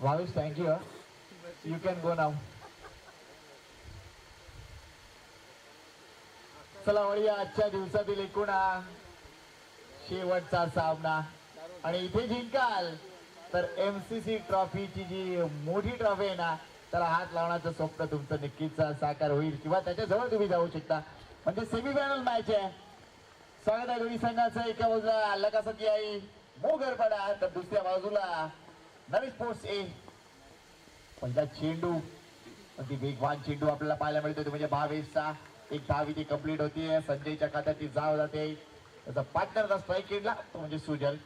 Bhavesh, thank you. You can go now. चला वळूया आजच्या दिवसातील एकूण शेवटचा सामना. आणि इथे जिंकाल तर MCC ट्रॉफीची जी मोठी ट्रॉफी आहे ना, त्याला हात लावण्याचं स्वप्न तुमचं नक्कीच साकार होईल किंवा त्याच्याजवळ तुम्ही जाऊ शकता. म्हणजे सेमीफायनल मॅच आहे. स्वागत आहे दोन्ही संघाचं. एका बाजूला अल्लाकासकी आई मोगरपडा तर दुसऱ्या बाजूला नवी स्पोर्ट्स ए. पहिला चेंडू, ती वेगवान चेंडू आपल्याला पाहायला मिळतोय तो म्हणजे भावेशचा. एक धाव इथे कंप्लीट होतीये. संजयच्या खात्यात ती जाव जाते. त्याचा पार्टनरचा स्ट्राईक केला तो म्हणजे सुजल.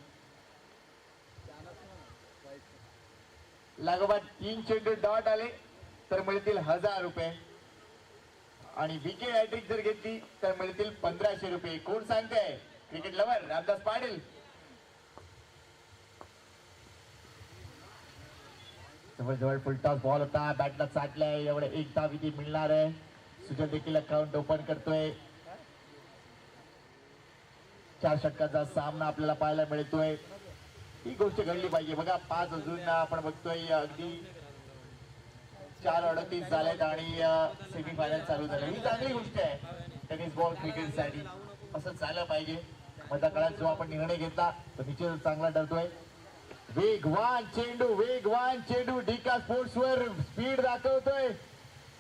लागोपाठ 3 चेंडू डॉट आले तर मिळतील 1000 रुपये. आणि विकेट हॅट्रिक जर घेतली तर मिळतील 1500 रुपये. कोण सांगताय? Cricket lover Ramdas Patil. जवळजवळ फुलटॉस बॉल होता. बॅटला चाटलाय. एवढे एक धाव इथे मिळणार आहे. सुजल देखील अकाउंट ओपन करतोय. 4 षटकाचा सामना आपल्याला पाहायला मिळतोय. ही गोष्ट घडली पाहिजे. बघा 5 अजून आपण बघतोय अगदी 4:38 झालेत आणि सेमीफायनल चालू झाले. ही चांगली गोष्ट आहे टेनिस बॉल क्रिकेट साठी. असं झालं पाहिजे. मधल्या काळात जो आपण निर्णय घेतला तो निश्चितच चांगला ठरतोय. वेगवान चेंडू डिका स्पोर्ट्स वर स्पीड दाखवतोय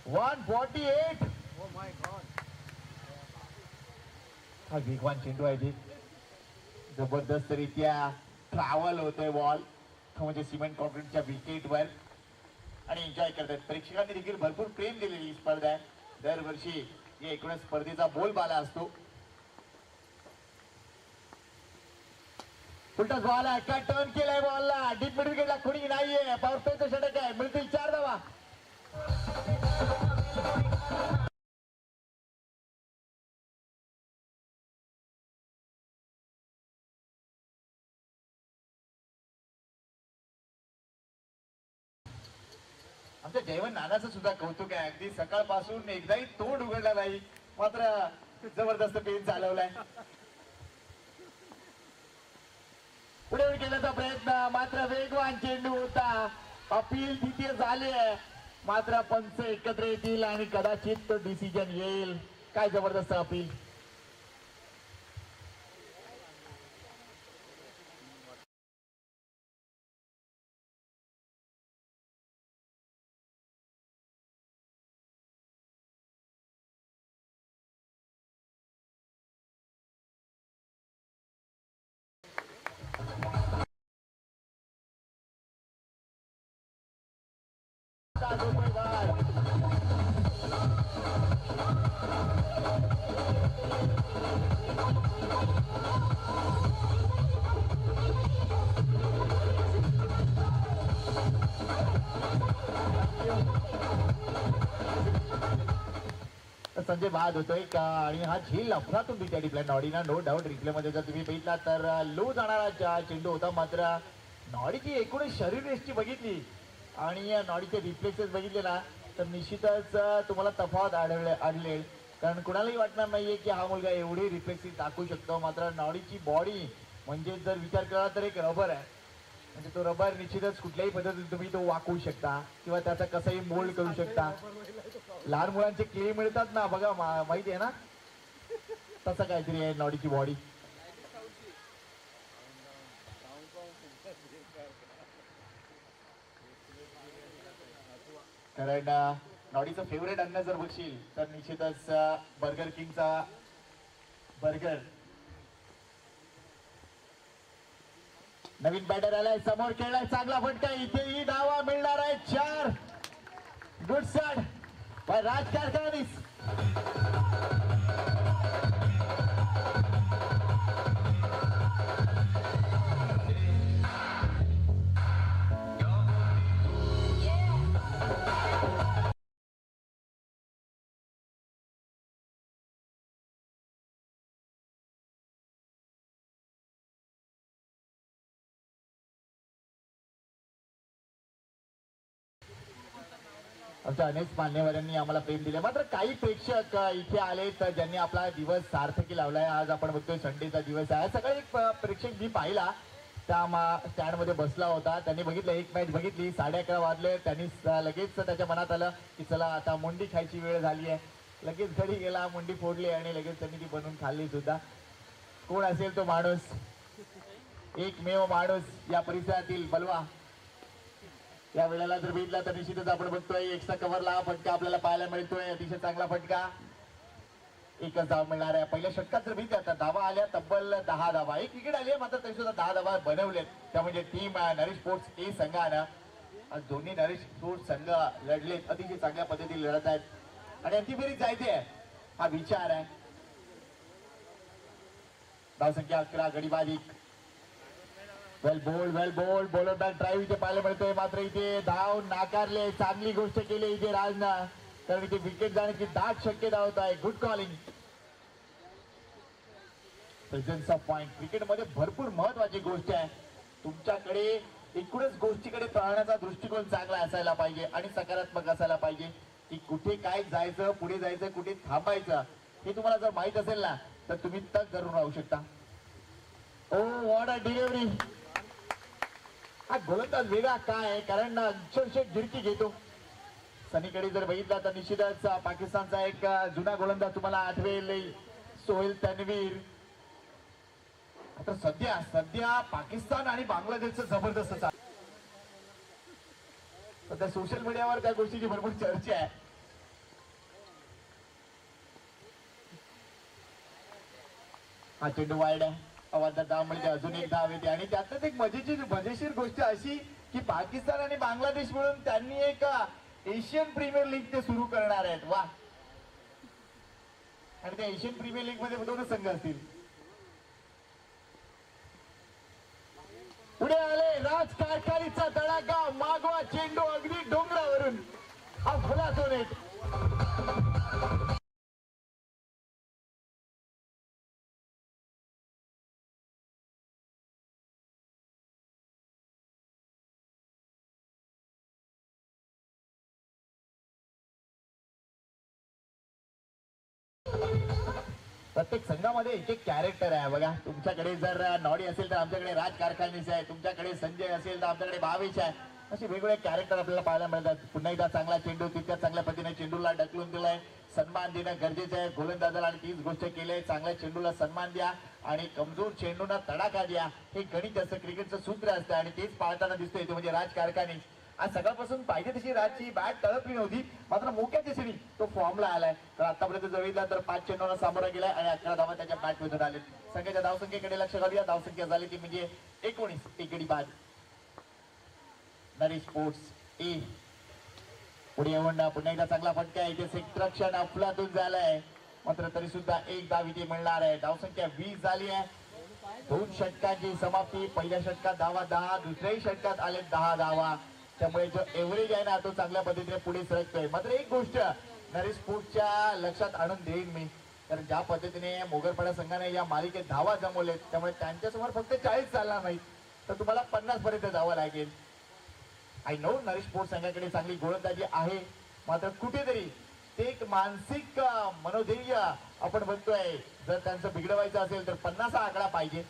148. हा वेगवान चेंडू आहे. जबरदस्त रित्या ट्रॅव्हल होतोय बॉल म्हणजे सिमेंट कॉन्क्रीटच्या विकेटवर आणि एन्जॉय करतात. प्रेक्षकांनी देखील भरपूर प्रेम दिलेली ही स्पर्धा आहे. दरवर्षी या एकूणच स्पर्धेचा बोलबाला असतो. फुलटॉस बॉल आहे. काय टर्न केलाय बॉलला. डीप मिड विकेटला कोणी नाहीये. पॉवर प्लेचं षटक आहे. मिळतील 4 धावा. आमच्या जयवंत नानाचं सुद्धा कौतुक आहे. अगदी सकाळपासून एकदाही तोंड उघडला नाही मात्र जबरदस्त पेन चालवलाय. पुढे केल्याचा प्रयत्न मात्र वेगवान चेंडू होता. अपील तिथे झाले मात्र पंच एकत्र येतील आणि कदाचित तो डिसिजन येईल. काय जबरदस्त अपील. संजय बाद होतोय का आणि हा झेल अफलातून त्या डिप्लॅन नॉडीना नो डाऊट रिप्ले मध्ये जर तुम्ही बघितला तर लो जाणारा चेंडू होता. मात्र नॉडीची एकूण शरीरयष्टी बघितली आणि या नॉडीचे रिफ्लेक्सेस बघितले ना तर निश्चितच तुम्हाला तफावत आढळेल. कारण कुणालाही वाटणार नाहीये की हा मुलगा एवढे रिफ्लेक्सेस दाखवू शकतो. मात्र नॉडीची बॉडी म्हणजे जर विचार केला तर एक रबर आहे. म्हणजे तो रबर निश्चितच कुठल्याही पद्धतीने तुम्ही तो वाकवू शकता किंवा त्याचा कसाही मोल्ड करू शकता. लहान मुलांचे क्ले मिळतात ना बघा माहिती आहे ना तसं काहीतरी आहे नॉडीची बॉडी. कारण नॉडीचं फेवरेट अन्न जर बघशील तर निश्चितच बर्गर किंगचा बर्गर. नवीन बॅटर आलाय समोर खेळलाय चांगला फटका. इथेही धावा मिळणार आहे 4. गुड स्टार्ट बाय राज कारखानीस. आमच्या अनेक मान्यवरांनी आम्हाला प्रेम दिले. मात्र काही प्रेक्षक इथे आले तर ज्यांनी आपला दिवस सार्थकी लावलाय. आज आपण बघतोय संडेचा दिवस आहे. सकाळी एक प्रेक्षक मी पाहिला त्या स्टँड मध्ये बसला होता. त्यांनी बघितलं, एक मॅच बघितली, 11:30 वाजले. त्यांनी लगेच त्याच्या मनात आलं की चला आता मुंडी खायची वेळ झाली आहे. लगेच घरी गेला, मुंडी फोडली आणि लगेच त्यांनी ती बनवून खाल्ली सुद्धा. कोण असेल तो माणूस, एकमेव माणूस या परिसरातील बलवा. या वेळेला जर बघितला तर निश्चितच आपण बघतोय एक्स्ट्रा कव्हरला फटका आपल्याला पाहायला मिळतोय. अतिशय चांगला फटका. एकच धाव मिळणार आहे. पहिल्या षटकात जर बघितलं तर धावा आल्या तब्बल 10 धावा. एक विकेट आली आहे, मात्र तरी सुद्धा 10 धावा बनवलेत. त्या म्हणजे टीम नरेश स्पोर्ट्स ए संघानं. आज दोन्ही नरेश स्पोर्ट्स संघ लढलेत, अतिशय चांगल्या पद्धतीने लढत आहेत आणि अंतिम फेरीत जायचे हा विचार आहे. धावसंख्या 11, गडीबाजी. वेल बोल्ड बॉलर बॅक ड्राईव्ह इथे पाहायला मिळतोय, मात्र इथे धाव नाकारले. चांगली गोष्ट केली इथे राजनं, कारण इथे विकेट जाण्याची दाट शक्यता होत आहे. Good calling. Presence of point cricket मध्ये भरपूर महत्वाची गोष्ट आहे. तुमच्याकडे एकूणच गोष्टीकडे पाहण्याचा दृष्टिकोन चांगला असायला पाहिजे आणि सकारात्मक असायला पाहिजे की कुठे काय जायचं, पुढे जायचं, कुठे थांबायचं हे तुम्हाला जर माहित असेल ना तर तुम्ही तग धरून राहू शकता. ओ व्हॉट अ डिलिव्हरी. हा गोलंदाज वेगळा काय आहे, कारण अक्षरशः गिरकी घेतो. सनीकडे जर बघितला तर निश्चितच पाकिस्तानचा एक जुना गोलंदाज तुम्हाला आठवेल, सोहेल तन्वीर. आता सध्या पाकिस्तान आणि बांगलादेशचं जबरदस्त चालू. सध्या सोशल मीडियावर त्या गोष्टीची भरपूर चर्चा आहे. हा चेंडू वाईड आहे. अवांतर धाव मिळते, अजून एक धाव येते आणि त्यातच एक मजेशीर गोष्ट अशी की पाकिस्तान आणि बांगलादेश मिळून त्यांनी एक एशियन प्रीमियर लीग ते सुरू करणार आहेत. वा. आणि त्या एशियन प्रीमियर लीग मध्ये दोनच संघ असतील. पुढे आले राज कारखानीचा तडाखा, मागवा चेंडू अगदी डोंगरावरून. हा खुला तो नेट. प्रत्येक संघामध्ये एक एक कॅरेक्टर आहे बघा. तुमच्याकडे जर नॉडी असेल तर आमच्याकडे राज कारखानीस आहे, तुमच्याकडे संजय असेल तर आमच्याकडे भावेश आहे. असे वेगवेगळे कॅरेक्टर आपल्याला पाहायला मिळतात. पुन्हा एकदा चांगला चेंडू, तितक्या चांगल्या पद्धतीने चेंडूला ढकलून दिलाय. सन्मान देणं गरजेचं आहे गोलंदाजाला आणि तीच गोष्ट केली आहे. चांगल्या चेंडूला सन्मान द्या आणि कमजोर चेंडूला तडाखा द्या. हे गणित असतं, क्रिकेटचं सूत्र असतं आणि तेच पाळताना दिसतोय ते म्हणजे राज कारखानी. आज सकाळपासून पाहिजे तशी राजची बॅट तळपली नव्हती, मात्र मोक्याच्या क्षणी तो फॉर्मला आलाय. तर आतापर्यंत जवळला तर 5 चेंडूला सामोरा गेलाय आणि 11 धावा त्याच्या बॅट मधून आले. संघाच्या धावसंख्येकडे लक्ष घालूया. धावसंख्या झाली ती म्हणजे 19. एकडी बाद. नरेश स्पोर्ट्स ए पुढे येऊन पुन्हा एकदा चांगला फटका आहे. इथे क्षेत्ररक्षण अफलातून झालाय, मात्र तरी सुद्धा एक धाव इथे मिळणार आहे. धावसंख्या 20 झाली आहे. 2 षटकांची समाप्ती. पहिल्या षटकात धावा 10, दुसऱ्याही षटकात आले 10 धावा. त्यामुळे जो एव्हरेज आहे ना तो चांगल्या पद्धतीने पुढे सरकतोय. मात्र एक गोष्ट नरेश स्पोर्ट्सच्या लक्षात आणून देईन मी, कारण ज्या पद्धतीने मोगरपाडा संघाने या मालिकेत धावा जमवलेत त्यामुळे त्यांच्यासमोर फक्त 40 चालणार नाहीत तर तुम्हाला 50 पर्यंत जावं लागेल. आय नो नरेश स्पोर्ट्स संघाकडे चांगली गोलंदाजी आहे, मात्र कुठेतरी ते एक मानसिक मनोधैर्य आपण म्हणतोय जर त्यांचं बिघडवायचं असेल तर 50 हा आकडा पाहिजे.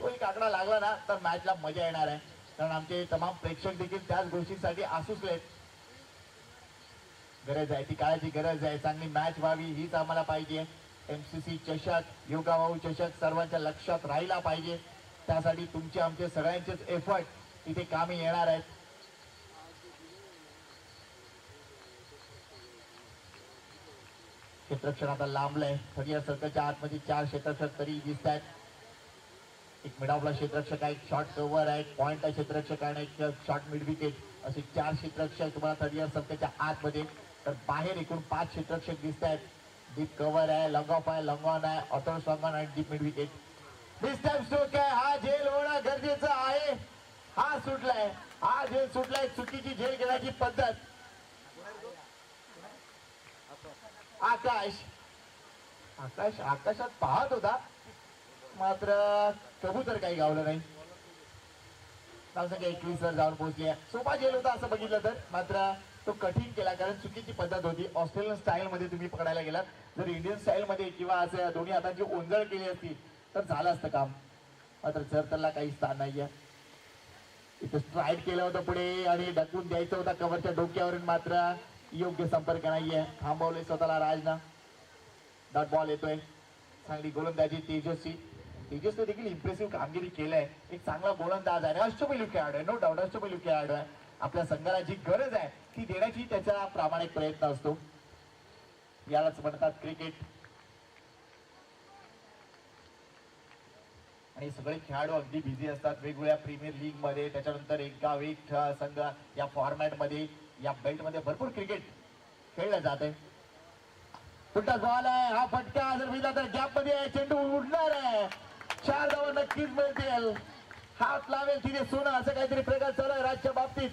तो एक आकडा लागला ना तर मॅचला मजा येणार आहे, कारण आमचे तमाम प्रेक्षक देखील त्याच गोष्टीसाठी आसुसलेत. गरज आहे, ती काळाची गरज आहे. चांगली मॅच व्हावी हीच आम्हाला पाहिजे. MCC चषक, योगाभाऊ चषक सर्वांच्या लक्षात राहिला पाहिजे. त्यासाठी तुमचे आमचे सगळ्यांचेच एफर्ट इथे कामी येणार आहेत. क्षेत्ररक्षण आता लांबलंय. थर्ड सर्कलच्या आतमध्ये 4 क्षेत्ररक्षक तरी दिसत आहेत. एक मिड ऑफला क्षेत्ररक्षक आहे, एक शॉर्ट कव्हर आहे, एक पॉइंट आहे क्षेत्ररक्षक आणि एक शॉर्ट मिड विकेट, असे 4 क्षेत्ररक्षक तुम्हाला थर्ड सर्कलच्या आतमध्ये. तर बाहेर एकूण 5 क्षेत्ररक्षक दिसत आहेत. डीप कव्हर आहे, लॉंग ऑफ आहे, लॉंग ऑन आहे, ऑटोस लॉंग ऑन आणि डीप मिड विकेट. दिस टाइम स्ट्रोक आहे. हा झेल होणं गरजेचं आहे. हा सुटलाय, हा झेल सुटलाय. चुकीची झेल घेण्याची पद्धत. आकाशात पाहत होता, मात्र कबूतर काही गावलं नाही. धावसंख्या 21 वर जाऊन पोहोचली. सोपा झेल होता असं बघितलं तर, मात्र तो कठीण केला कारण चुकीची पद्धत होती. ऑस्ट्रेलियन स्टाईल मध्ये तुम्ही पकडायला गेलात. जर इंडियन स्टाईल मध्ये किंवा असं दोन्ही हातांची ओंजळ केली असती तर झालं असतं काम, मात्र चरतरला काही स्थान नाहीये. इथं स्ट्राईक केलं होतं पुढे आणि ढकलून द्यायचं होता कव्हरच्या डोक्यावरून, मात्र योग्य संपर्क नाहीये. थांबवले स्वतःला राजना. डॉट बॉल येतोय. चांगली गोलंदाजी तेजस्वी देखील इम्प्रेसिव्ह कामगिरी केलंय. एक चांगला गोलंदाज आहे, अष्टपैलू खेळाडू आहे, नो डाऊट अष्टपैलू खेळाडू आहे. आपल्या संघाला जी गरज आहे ती देण्याची त्याचा प्रामाणिक प्रयत्न असतो. यालाच म्हणतात क्रिकेट. आणि सगळे खेळाडू अगदी बिझी असतात वेगवेगळ्या प्रीमियर लीग मध्ये. त्याच्यानंतर एक गाव एक संघ या फॉर्मॅट मध्ये, या बेल्ट मध्ये भरपूर क्रिकेट खेळलं जाते. पुढचा बॉल आहे, हा फटका जर मिळाला तर गॅप मध्ये चेंडू उडणार आहे. 4 धावा नक्कीच मिळतील. हात लावेल तिथे सोनं, असं काहीतरी प्रकार चालू आहे राजच्या बाबतीत.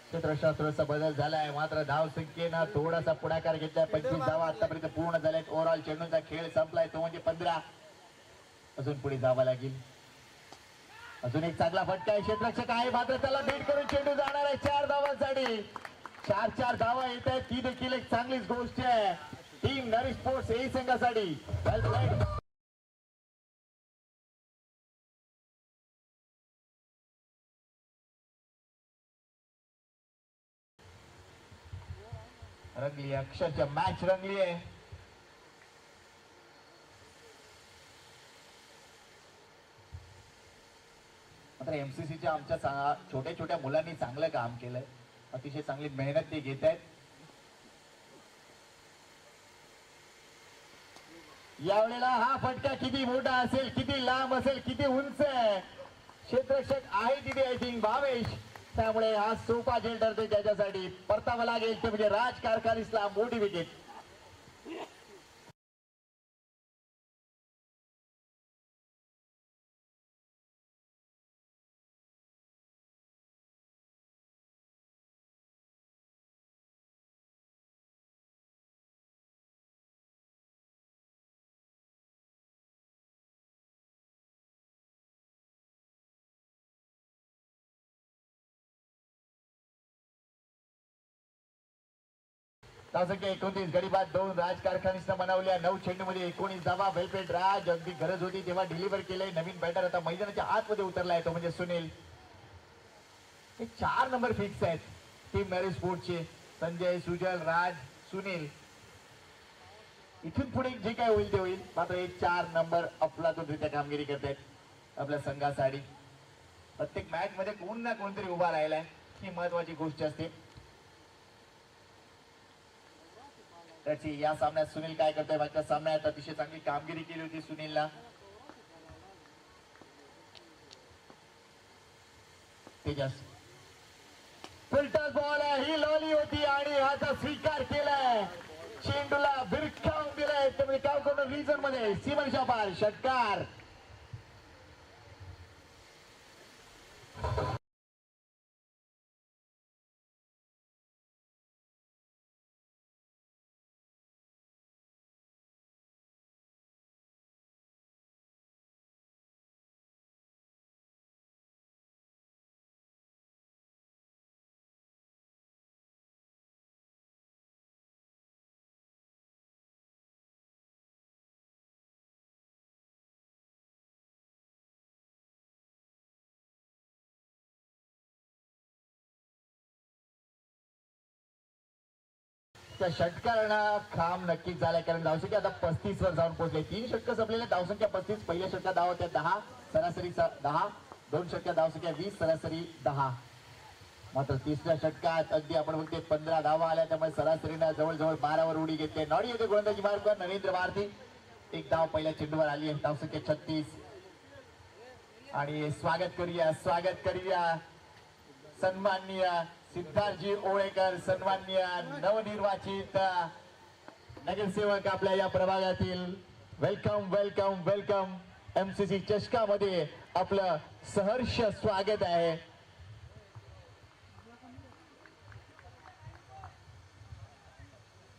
क्षेत्रशास्त्राचा बदल झालाय, मात्र धाव संख्येनं थोडासा पुढाकार घेतलाय. 25 धावा आतापर्यंत पूर्ण झाल्यात. ओव्हरऑल चेंडूचा खेळ संपलाय, तो म्हणजे 15. अजून पुढे जावं लागेल. अजून एक चांगला फटका आहे. क्षेत्ररक्षक आहे, मात्र त्याला बीट करून चेंडू जाणार आहे 4 धावांसाठी. 4 धावा येत आहेत, ती देखील एक चांगलीच गोष्ट आहे टीम नरी स्पोर्ट्स ए संघासाठी. रंगली, अक्षरशः मॅच रंगली आहे. मात्र एमसीसीच्या आमच्या छोट्या छोट्या मुलांनी चांगलं काम केलंय, अतिशय चांगली मेहनत ते घेत आहेत. यावेळेला हा फटका किती मोठा असेल, किती लांब असेल, किती उंच आहे. क्षेत्ररक्षक आहे तिथे आय थिंक भावेश, त्यामुळे हा सोपा झेल ठरतोय त्याच्यासाठी. परतावा लागेल ते म्हणजे राज कारखानीसला मोठी विकेट. धावसंख्या 29, गडी बाद 2 राज कारखानीसनं बनवल्या. 9 चेंडूमध्ये 19 धावा. वेलपेट राज, अगदी गरज होती तेव्हा डिलिव्हर केलंय. नवीन बॅटर आता मैदानाच्या आतमध्ये उतरलाय, तो म्हणजे सुनील. हे 4 नंबर फिक्स आहेत टीम नरी स्पोर्ट्सचे. संजय, सुजल, राज, सुनील. इथून पुढे जे काय होईल ते होईल, मात्र हे 4 नंबर अफलातूनरित्या कामगिरी करतायत आपल्या संघासाठी. प्रत्येक मॅच मध्ये कोण ना कोणतरी उभा राहिलाय, ही महत्वाची गोष्ट असते. त्याची या सामन्यात सुनील काय करतोय, मागच्या सामन्यात अतिशय चांगली कामगिरी केली होती सुनीलला. तेजस, फुलटॉस बॉल आहे, ही लॉली होती आणि ह्याचा स्वीकार केलाय. चेंडूला भिरकावून दिलाय त्यामुळे काय करून रिझन मध्ये सीमारेषा पार षटकार. त्या षटकारांना खांब नक्कीच झालाय, कारण धावसंख्या आता 35 वर जाऊन पोहोचले. 3 षटक संपलेले, धावसंख्या 35. पहिल्या षटकात धाव होत्या 10, सरासरी 10. 2 षटकात धावसंख्या 20, सरासरी 10. मात्र तिसऱ्या षटकात अगदी आपण बघते 15 धावा आल्या, त्यामुळे सरासरीनं जवळजवळ 12 वर उडी घेतली. नॉडी येते गोलंदाजी मार्ग नरेंद्र भारती. एक धाव पहिल्या चेंडूवर आली आहे, धावसंख्या 36. आणि स्वागत करूया सन्माननीय सिद्धार्थजी ओळेकर, सन्माननीय नवनिर्वाचित नगरसेवक आपल्या या प्रभागातील. Welcome welcome welcome. एमसीसी चषकामध्ये आपलं सहर्ष स्वागत आहे.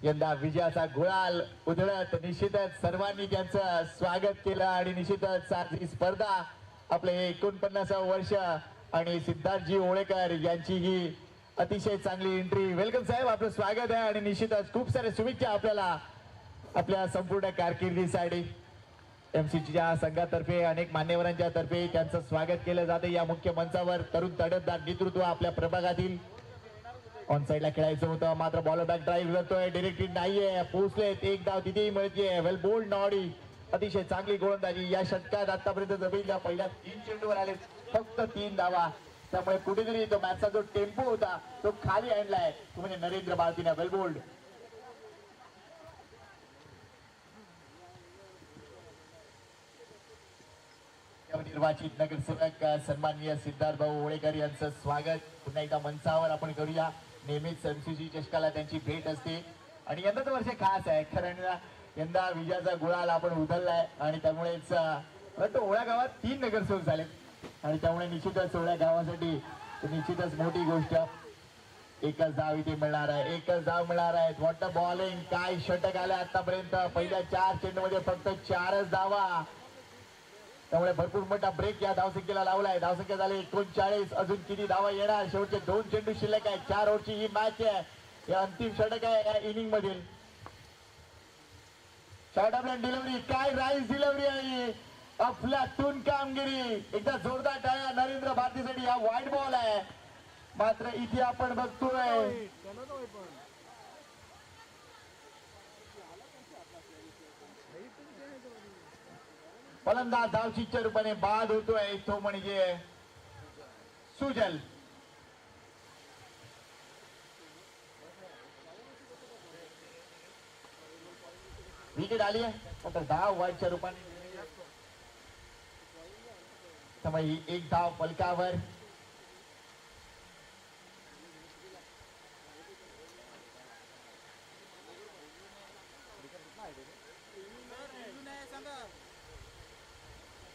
यंदा विजयाचा गुलाल उधळत निश्चितच सर्वांनी त्यांचं स्वागत केलं आणि निश्चितच ही स्पर्धा आपले 49 वर्ष आणि सिद्धार्थजी ओळेकर यांची ही अतिशय चांगली एंट्री. वेलकम साहेब, आपलं स्वागत आहे आणि निश्चितच खूप सारे शुभेच्छा आपल्याला आपल्या संपूर्ण कारकिर्दीसाठी. एमसीसीच्या संघातर्फे अनेक मान्यवरांच्या तर्फे त्यांचं स्वागत केलं जाते या मुख्य मंचावर. तरुण तडफदार नेतृत्व आपल्या प्रभागातील. ऑन साइडला खेळायचं होतं मात्र बॉलर बॅक ड्राईव्ह करतोय, डिरेक्टेड नाहीये, पोहोचलेत, एक धाव तिथेही मिळते. वेल बोल्ड नॉडी, अतिशय चांगली गोलंदाजी या षटकात आतापर्यंत जमीनला पहिल्या 3 चेंडूवर आले फक्त 3 धावा. त्यामुळे कुठेतरी तो मॅचचा जो टेम्पो होता तो खाली आणलाय तो म्हणजे नरेंद्र भारतीने. वेल बोल्ड. निर्वाचित नगरसेवक सन्माननीय सिद्धार्थ भाऊ ओळेकर यांचं स्वागत पुन्हा एकदा मंचावर आपण करूया. नेहमीच एमसीसी चषकाला त्यांची भेट असते आणि यंदाचं वर्ष खास आहे कारण यंदा विजयाचा गुलाल आपण उधळलाय आणि त्यामुळेच ओळा गावात 3 नगरसेवक झाले आणि त्यामुळे निश्चितच ओळा गावासाठी निश्चितच मोठी गोष्ट. एकच धाव इथे मिळणार आहे, एकच धाव मिळणार आहे. वॉट बॉलिंग, काय षटक आले आतापर्यंत. पहिल्या 4 चेंडूमध्ये फक्त 4च धावा, त्यामुळे भरपूर मोठा ब्रेक या धावसंख्येला लावलाय. धावसंख्या झाली 39. अजून किती धावा येणार. शेवटचे 2 चेंडू शिल्लक आहे. 4 ओव्हरची ही मॅच आहे. हे अंतिम षटक आहे या इनिंग मधील. शॉर्ट ऑफ डिलिव्हरी, काय राईस डिलिव्हरी आहे. अफलातून कामगिरी. एकदा जोरदार टाळ्या नरेंद्र भारतीसाठी. हा वाईट बॉल आहे मात्र इथे आपण बघतोय फलंदाज धावचीच्या रूपाने बाद होतोय तो म्हणजे सुजल. विकेट आली आहे आता धाव वाईटच्या रूपाने. त्यामुळे ही 1 धाव फलकावर.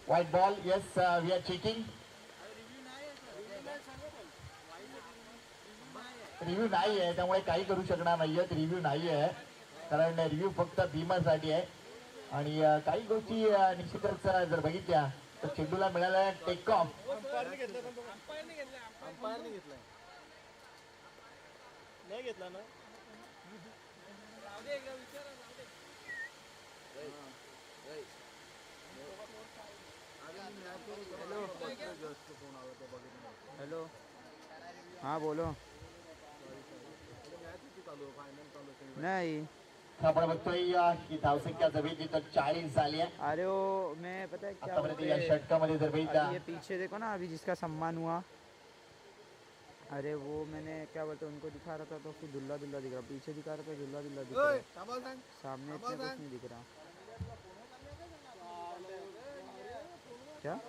White ball, yes, we are checking. Review नाही आहे त्यामुळे काही करू शकणार नाहीये. रिव्ह्यू नाही आहे कारण रिव्ह्यू फक्त बीमर साठी आहे आणि काही गोष्टी निश्चितच जर बघितल्या तर चेंडूला मिळाला टेक ऑफ. नाही घेतला ना. हेलो, हाँ बोलो. नहीं आपण बघतोय ही धावसंख्या जर बघितली तर 40 झाली आहे. अरे वो मैं पता है क्या बोलते या हैं, षटकामध्ये जर बघितला अभी ये पीछे देखो ना अभी जिसका सम्मान हुआ. अरे वो मैंने क्या बोलते हैं उनको दिखा रहा था तो फिर दुल्ला दुल्ला दिख रहा. पीछे दिखा रहा था दुल्ला दुल्ला दिख रहा. सामने इतना कुछ नहीं दिख रहा. क्या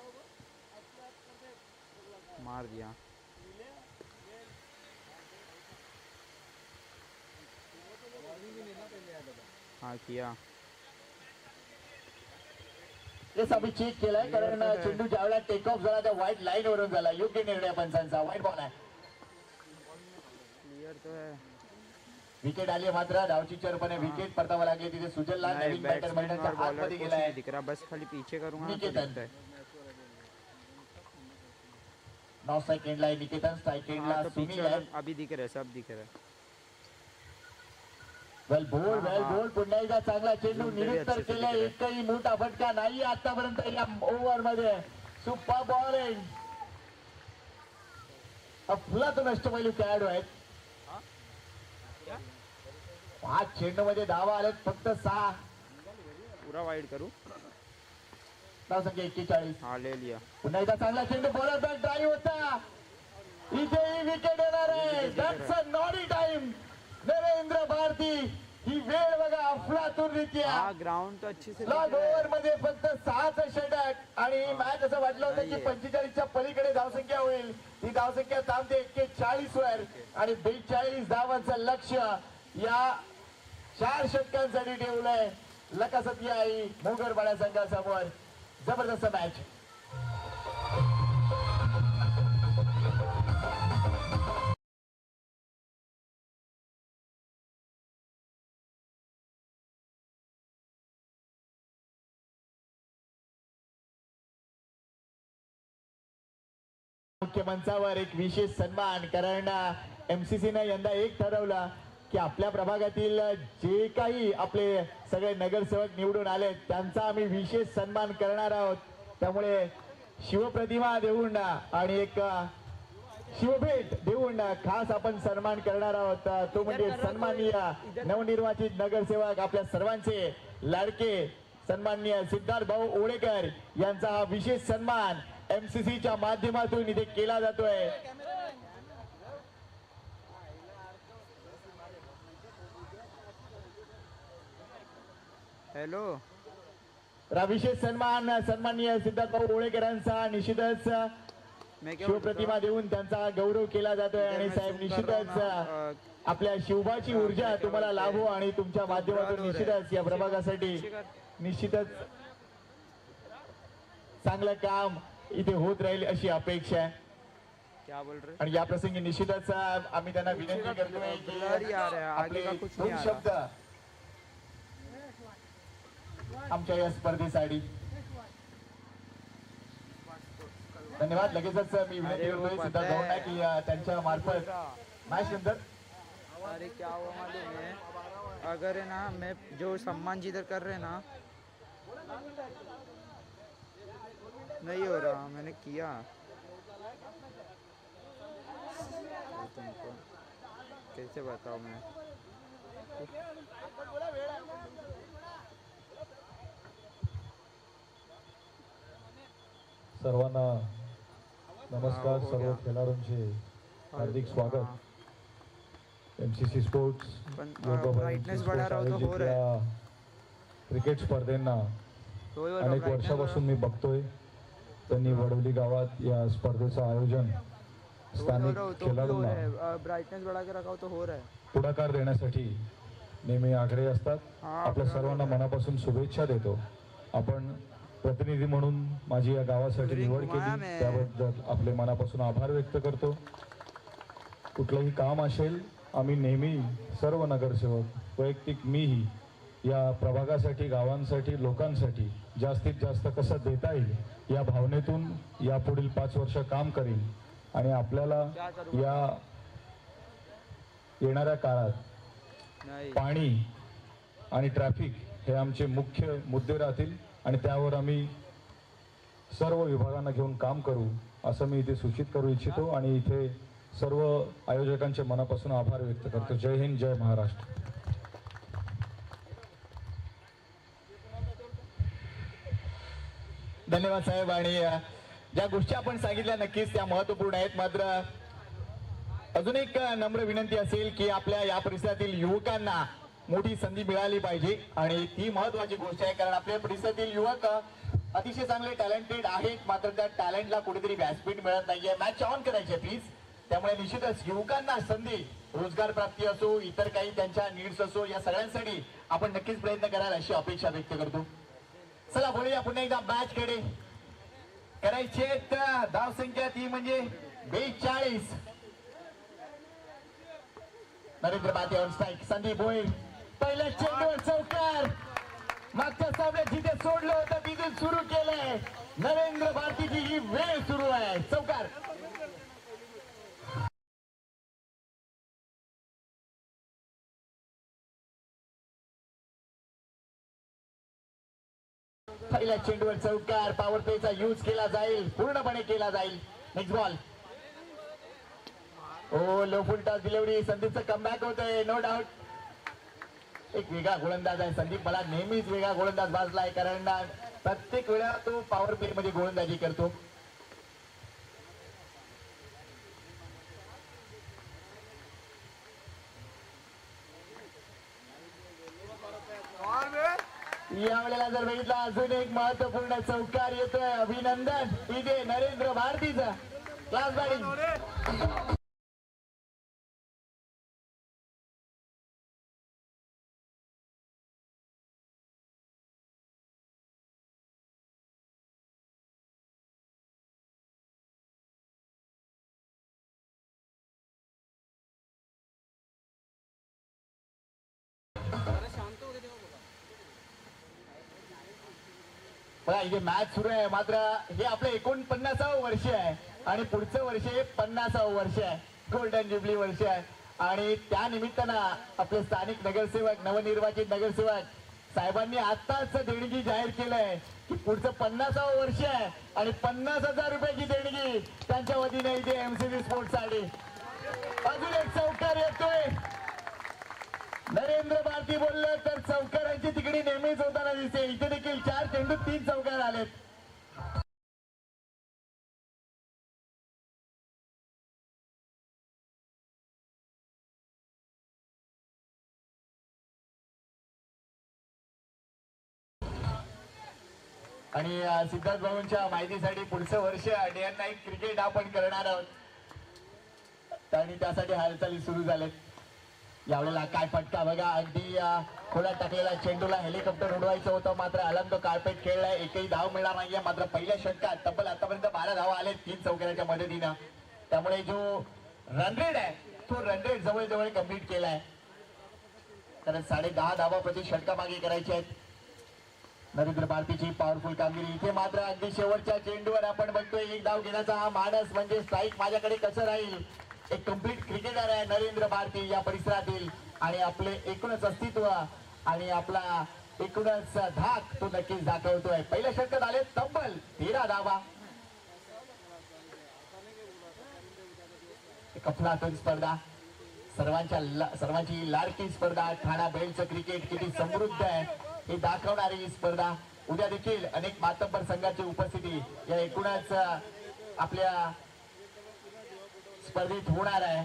मार दिया. हाँ किया. तेच आम्ही चेक केलाय कारण चेंडू ज्यावेळेला टेक ऑफ झाला त्या व्हाईट लाईन वरून झाला. योग्य निर्णय पंचांचा. व्हाईट बॉल आहे. क्लियर तो है. विकेट आली मात्र धावचीच्या रूपाने विकेट परतावा लागले. तिथे सुजलला नवीन बॅटर मैदानाच्या आतमध्ये गेलाय. दिख रहा बस खाली पीछे करूंगा ना तो निकेतन. दिखता है. नॉ स्ट्राइक एंडला आहे निकेतन. स्ट्राइक एंडला हाँ, तो सुनील पीछे आहे. अभी दिख रहा है, सब दिख रहा है. वेल बोल पुन्हा एकदा चांगला चेंडू निरुत्तर केलाय. एकही मोठा फटका नाही आतापर्यंत या ओव्हर मध्ये. Super bowling. अफलातून अष्टपैलू खेळाडू आहेत. 5 चेंडू मध्ये धावा आलेत फक्त 6. पूरा वाइड करूं. धावसंख्या 41. हाँ ले लिया. पुन्हा एकदा चांगला चेंडू. बॉलर बॅक ड्राईव्ह होता. इथेही विकेट येणार आहे. That's a noddy time. Narendra Bharti ही वेळ बघा अफलातून रित्या. हाँ ग्राउंड तो अच्छे से लॉग ओव्हर मध्ये फक्त 6च षटक आणि मॅच असं वाटलं होतं की 45च्या पलीकडे धावसंख्या होईल. ही धावसंख्या थांबते 41 वर आणि 42 धावांचं लक्ष या 4 षटकांसाठी ठेवलंय. लकासत आई मोगरवाडा संघासमोर. जबरदस्त मॅच. मुख्य मंचावर एक विशेष सन्मान, कारण MCC ने यंदा एक ठरवलं की आपल्या प्रभागातील जे काही आपले सगळे नगरसेवक निवडून आले त्यांचा आम्ही विशेष सन्मान करणार आहोत. त्यामुळे शिवप्रतिमा देऊन आणि एक शिवभेट देऊन खास आपण सन्मान करणार आहोत. तो म्हणजे सन्माननीय नवनिर्वाचित नगरसेवक आपल्या सर्वांचे लाडके सन्माननीय सिद्धार्थ भाऊ ओळेकर यांचा हा विशेष सन्मान MCC च्या माध्यमातून इथे केला जातोय. हॅलो. विशेष सन्मान सन्माननीय सिद्धार्थ भाऊ ओळेकरांचा निश्चितच शिवप्रतिमा देऊन त्यांचा गौरव केला जातोय. आणि साहेब निश्चितच आपल्या शिवबाची ऊर्जा तुम्हाला लाभो आणि तुमच्या माध्यमातून निश्चितच या प्रभागासाठी निश्चितच चांगलं काम इथे होत राहील अशी अपेक्षा आहे. क्या बोल रहे? आणि या प्रसंगी निश्चितच आम्ही त्यांना विनंती करतोय की आपले दोन शब्द आमच्या या स्पर्धेसाठी. धन्यवाद. लगेचच मी विनंती करतोय सिद्धार्थ भाऊंना की त्यांच्या मार्फत मॅच नंतर. अरे क्या हुआ मालूम है, अगर है ना मैं जो सम्मान जिधर कर रहे ना नहीं हो रहा, मैंने किया तुमको कैसे बताऊं मैं. सर्वांना नमस्कार. सर्व खेळाडूंचे हार्दिक स्वागत. MCC स्पोर्ट्स ब्राइटनेस बढ़ा रहा हो तो हो रहा है. क्रिकेट स्पर्धेंना अनेक वर्षापासून मी बघतोय. त्यांनी वडवली गावात या स्पर्धेचं आयोजन स्थानिक खेळाडूंना ब्राइटनेस बढ़ा के रखा हो तो हो रहा है. पुढाकार देण्यासाठी नेहमी आग्रही असतात. आपल्या सर्वांना मनापासून शुभेच्छा देतो. आपण प्रतिनिधी म्हणून माझी या गावासाठी निवड केली त्याबद्दल आपले मनापासून आभार व्यक्त करतो. कुठलंही काम असेल आम्ही नेहमी सर्व नगरसेवक वैयक्तिक मीही या प्रभागासाठी गावांसाठी लोकांसाठी जास्तीत जास्त कसं देता येईल या भावनेतून यापुढील 5 वर्ष काम करीन. आणि आपल्याला या येणाऱ्या काळात पाणी आणि ट्रॅफिक हे आमचे मुख्य मुद्दे राहतील आणि त्यावर आम्ही सर्व विभागांना घेऊन काम करू असं मी इथे सूचित करू इच्छितो. आणि इथे सर्व आयोजकांचे मनापासून आभार व्यक्त करतो. जय हिंद, जय महाराष्ट्र. धन्यवाद साहेब. आणि ज्या गोष्टी आपण सांगितल्या नक्कीच त्या महत्वपूर्ण आहेत. मात्र अजून एक नम्र विनंती असेल की आपल्या या परिसरातील युवकांना मोठी संधी मिळाली पाहिजे आणि ती महत्वाची गोष्ट आहे. कारण आपल्या परिसरातील युवक अतिशय चांगले टॅलेंटेड आहेत, मात्र त्या टॅलेंटला कुठेतरी व्यासपीठ मिळत नाहीये. मॅच ऑन करायची प्लीज. त्यामुळे निश्चितच युवकांना संधी, रोजगार प्राप्ती असो, इतर काही त्यांच्या नीड्स असो, या सगळ्यांसाठी आपण नक्कीच प्रयत्न कराल अशी अपेक्षा व्यक्त करतो. चला बोलूया पुन्हा एकदा मॅच कडे. करायचे धाव संख्या ती म्हणजे 42. नरेंद्र बाते ऑन स्ट्राईक. संदीप भोईर पहिल्या चेंडूवर चौकार. मागच्या सामन्यात जिथे सोडलं होतं तिथून सुरू केलंय. नरेंद्र भारतीची ही वेळ सुरू आहे. चौकार. पहिल्या चेंडूवर चौकार. पॉवर प्लेचा यूज केला जाईल, पूर्णपणे केला जाईल. Next ball. Oh low full toss delivery. संदीपचं कमबॅक होतंय नो डाऊट. एक वेगळा गोलंदाज आहे संदीप. मला नेहमीच वेगळा गोलंदाज भासलाय, कारण प्रत्येक वेळा तो पॉवर प्ले मध्ये गोलंदाजी करतो. या वेळेला जर बघितला अजून एक महत्वपूर्ण चौकार येतोय. अभिनंदन इथे नरेंद्र भारतीचा क्लास बॅटिंग. बघा इथे मॅच सुरू आहे, मात्र हे आपलं 49वे वर्ष आहे. आणि पुढचं वर्ष हे 50वं वर्ष आहे, गोल्डन ज्युबली वर्ष आहे. आणि त्या निमित्तानं आपले स्थानिक नगरसेवक, नवनिर्वाचित नगरसेवक साहेबांनी आताच देणगी जाहीर केलंय की पुढचं 50वं वर्ष आहे आणि 50,000 रुपयाची देणगी त्यांच्या वतीने इथे एमसीसी स्पोर्ट्स साठी. अजून एक चौकार येतोय. नरेंद्र भारती बोललं तर चौकारांची तिकडी नेहमीच होताना दिसते. इथे देखील 4 चेंडू 3 चौकार आलेत. आणि सिद्धार्थ भाऊंच्या माहितीसाठी पुढचं वर्ष डे अँड नाईट क्रिकेट आपण करणार आहोत आणि त्यासाठी हालचाली सुरू झालेत. यावेळेला काय फटका बघा, अगदी खोला टाकलेला चेंडूला हेलिकॉप्टर उडवायचं होतं, मात्र अलंग कार्पेट खेळलाय. एकही धाव मिळाला नाहीये. मात्र पहिल्या षटकात तब्बल आतापर्यंत 12 धावा आले 3 चौकाराच्या मदतीनं. त्यामुळे जो रन रेट आहे तो रन रेट जवळजवळ कम्प्लीट केलाय. कारण 10.5 धावा प्रति षटकामागे करायचे आहेत. नरेंद्र भारतीची पॉवरफुल कामगिरी. इथे मात्र अगदी शेवटच्या चेंडूवर आपण बघतोय एक धाव घेण्याचा हा मानस म्हणजे स्ट्राईक माझ्याकडे कसं राहील. एक कम्प्लीट क्रिकेटर आहे नरेंद्र भारती या परिसरातील आणि आपले एकूणच अस्तित्व आणि आपला एकूणच धाक तो नक्कीच दाखवतोय. पहिल्या षटकात आले तब्बल 13 धावा. अफलातून स्पर्धा, सर्वांची लाडकी स्पर्धा. ठाणा बेल्टचं क्रिकेट किती समृद्ध आहे हे दाखवणारी ही स्पर्धा. उद्या देखील अनेक मातब्बर संघाची उपस्थिती या एकूणच आपल्या स्पर्धेत होणार आहे.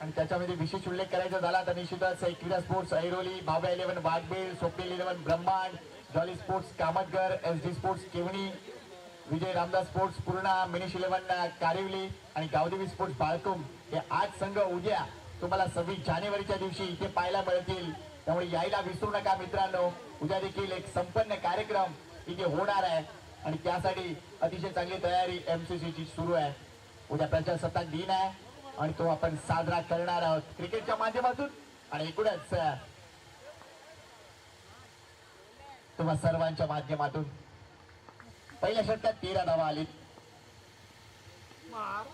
आणि त्याच्यामध्ये विशेष उल्लेख करायचा झाला तर निश्चितच क्रीडा स्पोर्ट्स ऐरोली, भाव्या 11 वाघबेल, स्वप्नील 11 ब्रह्मांड, jolly sports Kamatgar, SD sports केवणी, विजय रामदास स्पोर्ट्स पूर्णा, मिनिश 11 कारिवली आणि गावदेवी स्पोर्ट्स बाळकुम हे 8 संघ उद्या तुम्हाला 26 जानेवारीच्या दिवशी इथे पाहायला मिळतील. त्यामुळे यायला विसरू नका मित्रांनो. उद्या देखील एक संपन्न कार्यक्रम इथे होणार आहे आणि त्यासाठी अतिशय चांगली तयारी MCC ची सुरू आहे. उद्या प्रजासत्ताक दिन आहे आणि तो आपण साजरा करणार आहोत क्रिकेटच्या माध्यमातून. आणि एकूणच तुम्हा सर्वांच्या माध्यमातून पहिल्या षटकात 13 धावा आली.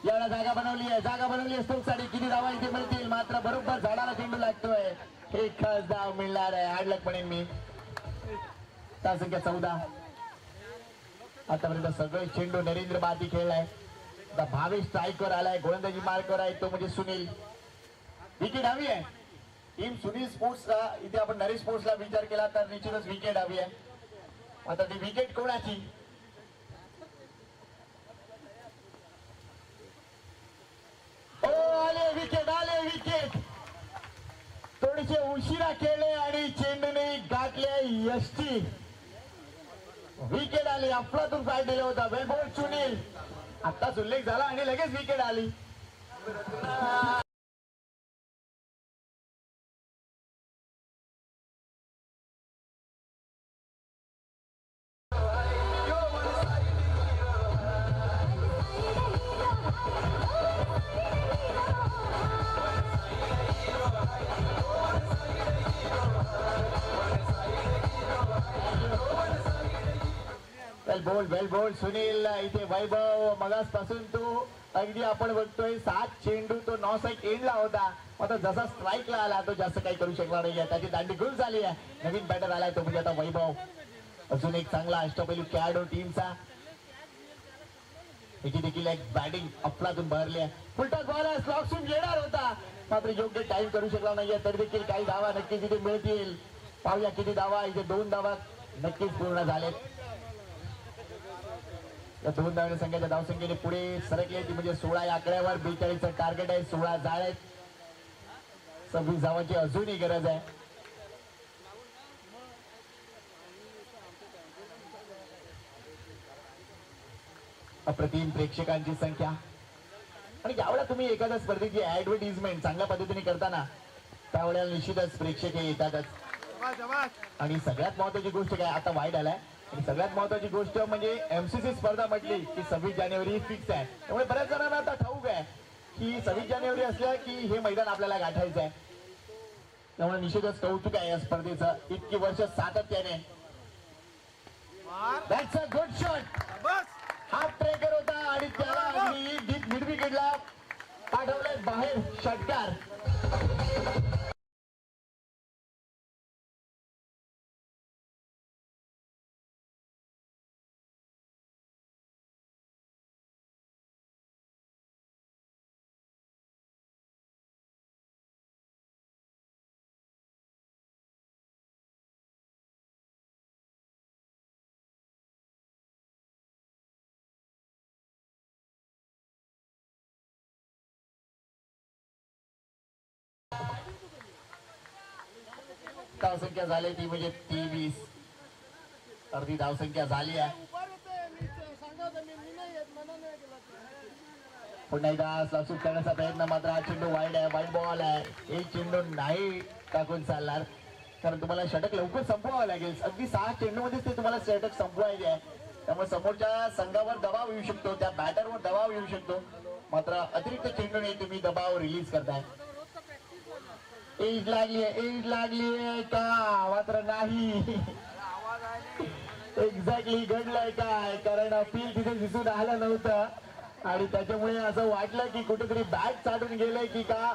याला जागा बनवली आहे स्टोकसाठी. किती धावा इथे मिळतील. मात्र बरोबर झाडाला चेंडू लागतोय. एक खास धाव मिळणार आहे. हार्डलक म्हणेन मी. संख्या 14. आतापर्यंत सगळे चेंडू नरेंद्र भारती खेळलाय. भावेश स्ट्राईकवर आलाय. गोलंदाजी मार्कवर आहे तो म्हणजे सुनील. विकेट हवी आहे. टीम सुनील स्पोर्ट्सला इथे आपण नरेश स्पोर्ट्सला विचार केला तर निश्चितच विकेट हवी आहे. आता ती विकेट कोणाची. आले विकेट. थोडेसे उशिरा खेळले आणि चेंडूने गाठले यष्टी. विकेट आली. अफलातून फाय दिला होता. वेल बॉल सुनील. आत्ताच उल्लेख झाला आणि लगेच विकेट आली. वेल बोल सुनील. इथे वैभव मगासपासून तो अगदी आपण बघतोय 7 चेंडू तो 9 साईक एंडला होता. आता जसा स्ट्राईकला आला तो जास्त काही करू शकला नाही. त्याची दांडी गुल झाली आहे. नवीन बॅटर आलाय तो म्हणजे आता वैभव. अजून एक चांगला अष्टपैलू खेळाडू टीमचा. याची देखील एक बॅटिंग अफलातून भरली आहे. फुलटॉस बॉल आहे. स्लॉग स्विंग येणार होता मात्र योग्य टाइम करू शकला नाहीये. तरी देखील काही धावा नक्कीच इथे मिळतील. पाहूया किती धावा. इथे 2 धावा नक्कीच पूर्ण झालेत. या 2 धावणे संघाच्या धावसंख्येने पुढे सरकले ती म्हणजे 16 या आकड्यावर. 42चं टार्गेट आहे. 16 जाळ आहेत. 26 धावांची अजूनही गरज आहे. अप्रतिम प्रेक्षकांची संख्या. आणि यावेळेला तुम्ही एखाद्या स्पर्धेची ऍडव्हर्टिजमेंट चांगल्या पद्धतीने करताना त्यावेळेला निश्चितच प्रेक्षक येतातच. आणि सगळ्यात महत्वाची गोष्ट काय आता वाईट आलाय. आणि सगळ्यात महत्वाची गोष्ट म्हणजे MCC स्पर्धा म्हटली की 26 जानेवारी फिक्स आहे. त्यामुळे बऱ्याच जणांना आता ठाऊक आहे की 26 जानेवारी असल्या की हे मैदान आपल्याला गाठायचं आहे. त्यामुळे निश्चितच कौतुक आहे या स्पर्धेचं. इतकी वर्ष सातत्याने. That's a good shot. Half tracker होता आणि त्याला अगदी डीप मिड विकेटला पाठवलंय बाहेर षटकार. धावसंख्या झाली ती म्हणजे 23. अर्धी धावसंख्या झाली आहे. पुन्हा एकदा स्लॉपशूट करण्याचा प्रयत्न, मात्र हा चेंडू वाईड आहे, वाईड बॉल आहे. एक चेंडू नाही टाकून चालणार, कारण तुम्हाला षटक लवकर संपवावं लागेल. अगदी 6 चेंडूमध्येच ते तुम्हाला षटक संपवायचे आहे. त्यामुळे समोरच्या संघावर दबाव येऊ शकतो, त्या बॅटरवर दबाव येऊ शकतो. मात्र अतिरिक्त चेंडूने तुम्ही दबाव रिलीज करताय. एज लागलीये का? मात्र नाही. एक्झॅक्टली घडलंय काय, कारण अपील तिथे दिसून आलं नव्हतं आणि त्याच्यामुळे असं वाटलं की कुठेतरी बॅट चालून गेलंय की का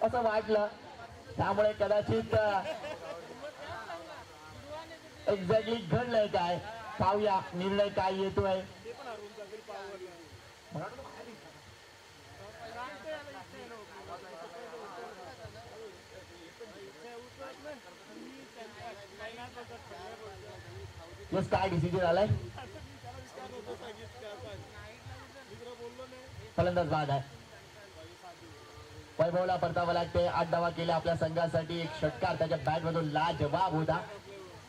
असं वाटलं. त्यामुळे कदाचित एक्झॅक्टली घडलंय काय, पाहूया निर्णय काय येतोय. यस, काय डिसिजन आलाय? फलंदाज बाद आहे. वैभवला परतावं लागते. 8 धावा केल्या आपल्या संघासाठी. एक षटकार त्याच्या बॅट मधून लाजवाब होता.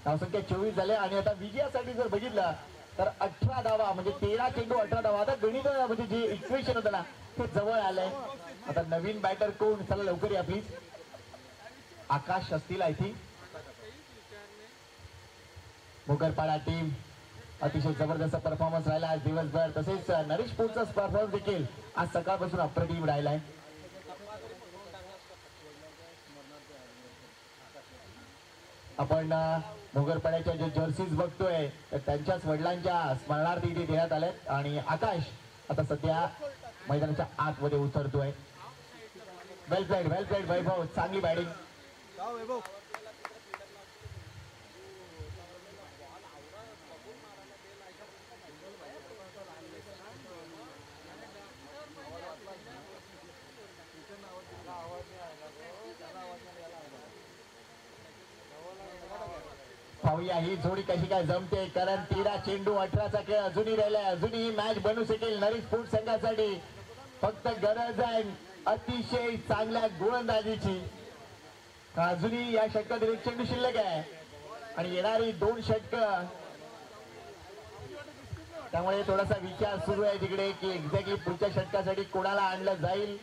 धावसंख्या 24 झाले आणि आता विजयासाठी जर बघितलं तर 18 धावा म्हणजे 13 चेंडू 18 धावा. आता गणित म्हणजे जे इक्वेशन होतं ना ते जवळ आलंय. आता नवीन बॅटर कोण? चला लवकर या प्लीज. आकाश असतील आय थिंक. मोगरपाडा टीम अतिशय जबरदस्त परफॉर्मन्स राहिला आज दिवसभर. तसेच नरेश पोटचा परफॉर्मन्स देखील आज सकाळपासून अप्रतिम राहिलाय. आपण मोगरपाड्याच्या जे जर्सीज बघतोय तर त्यांच्याच वडिलांच्या स्मरणार्थ इथे देण्यात आल्यात आणि आकाश आता सध्या मैदानाच्या आतमध्ये उतरतोय. वेल प्लेड वैभव, चांगली बॅटिंग. पाहूया ही जोडी कशी काय जमते, कारण 13 चेंडू 18चा खेळ अजूनही राहिलाय. अजूनही मॅच बनू शकेल नरेश स्पोर्ट संघासाठी. फक्त गरज आहे अतिशय चांगल्या गोलंदाजीची. अजूनही या षटकात एक चेंडू शिल्लक आहे आणि येणारी 2 षटकं, त्यामुळे थोडासा विचार सुरू आहे तिकडे की एक्झॅक्टली पुढच्या षटकासाठी कोणाला आणलं जाईल.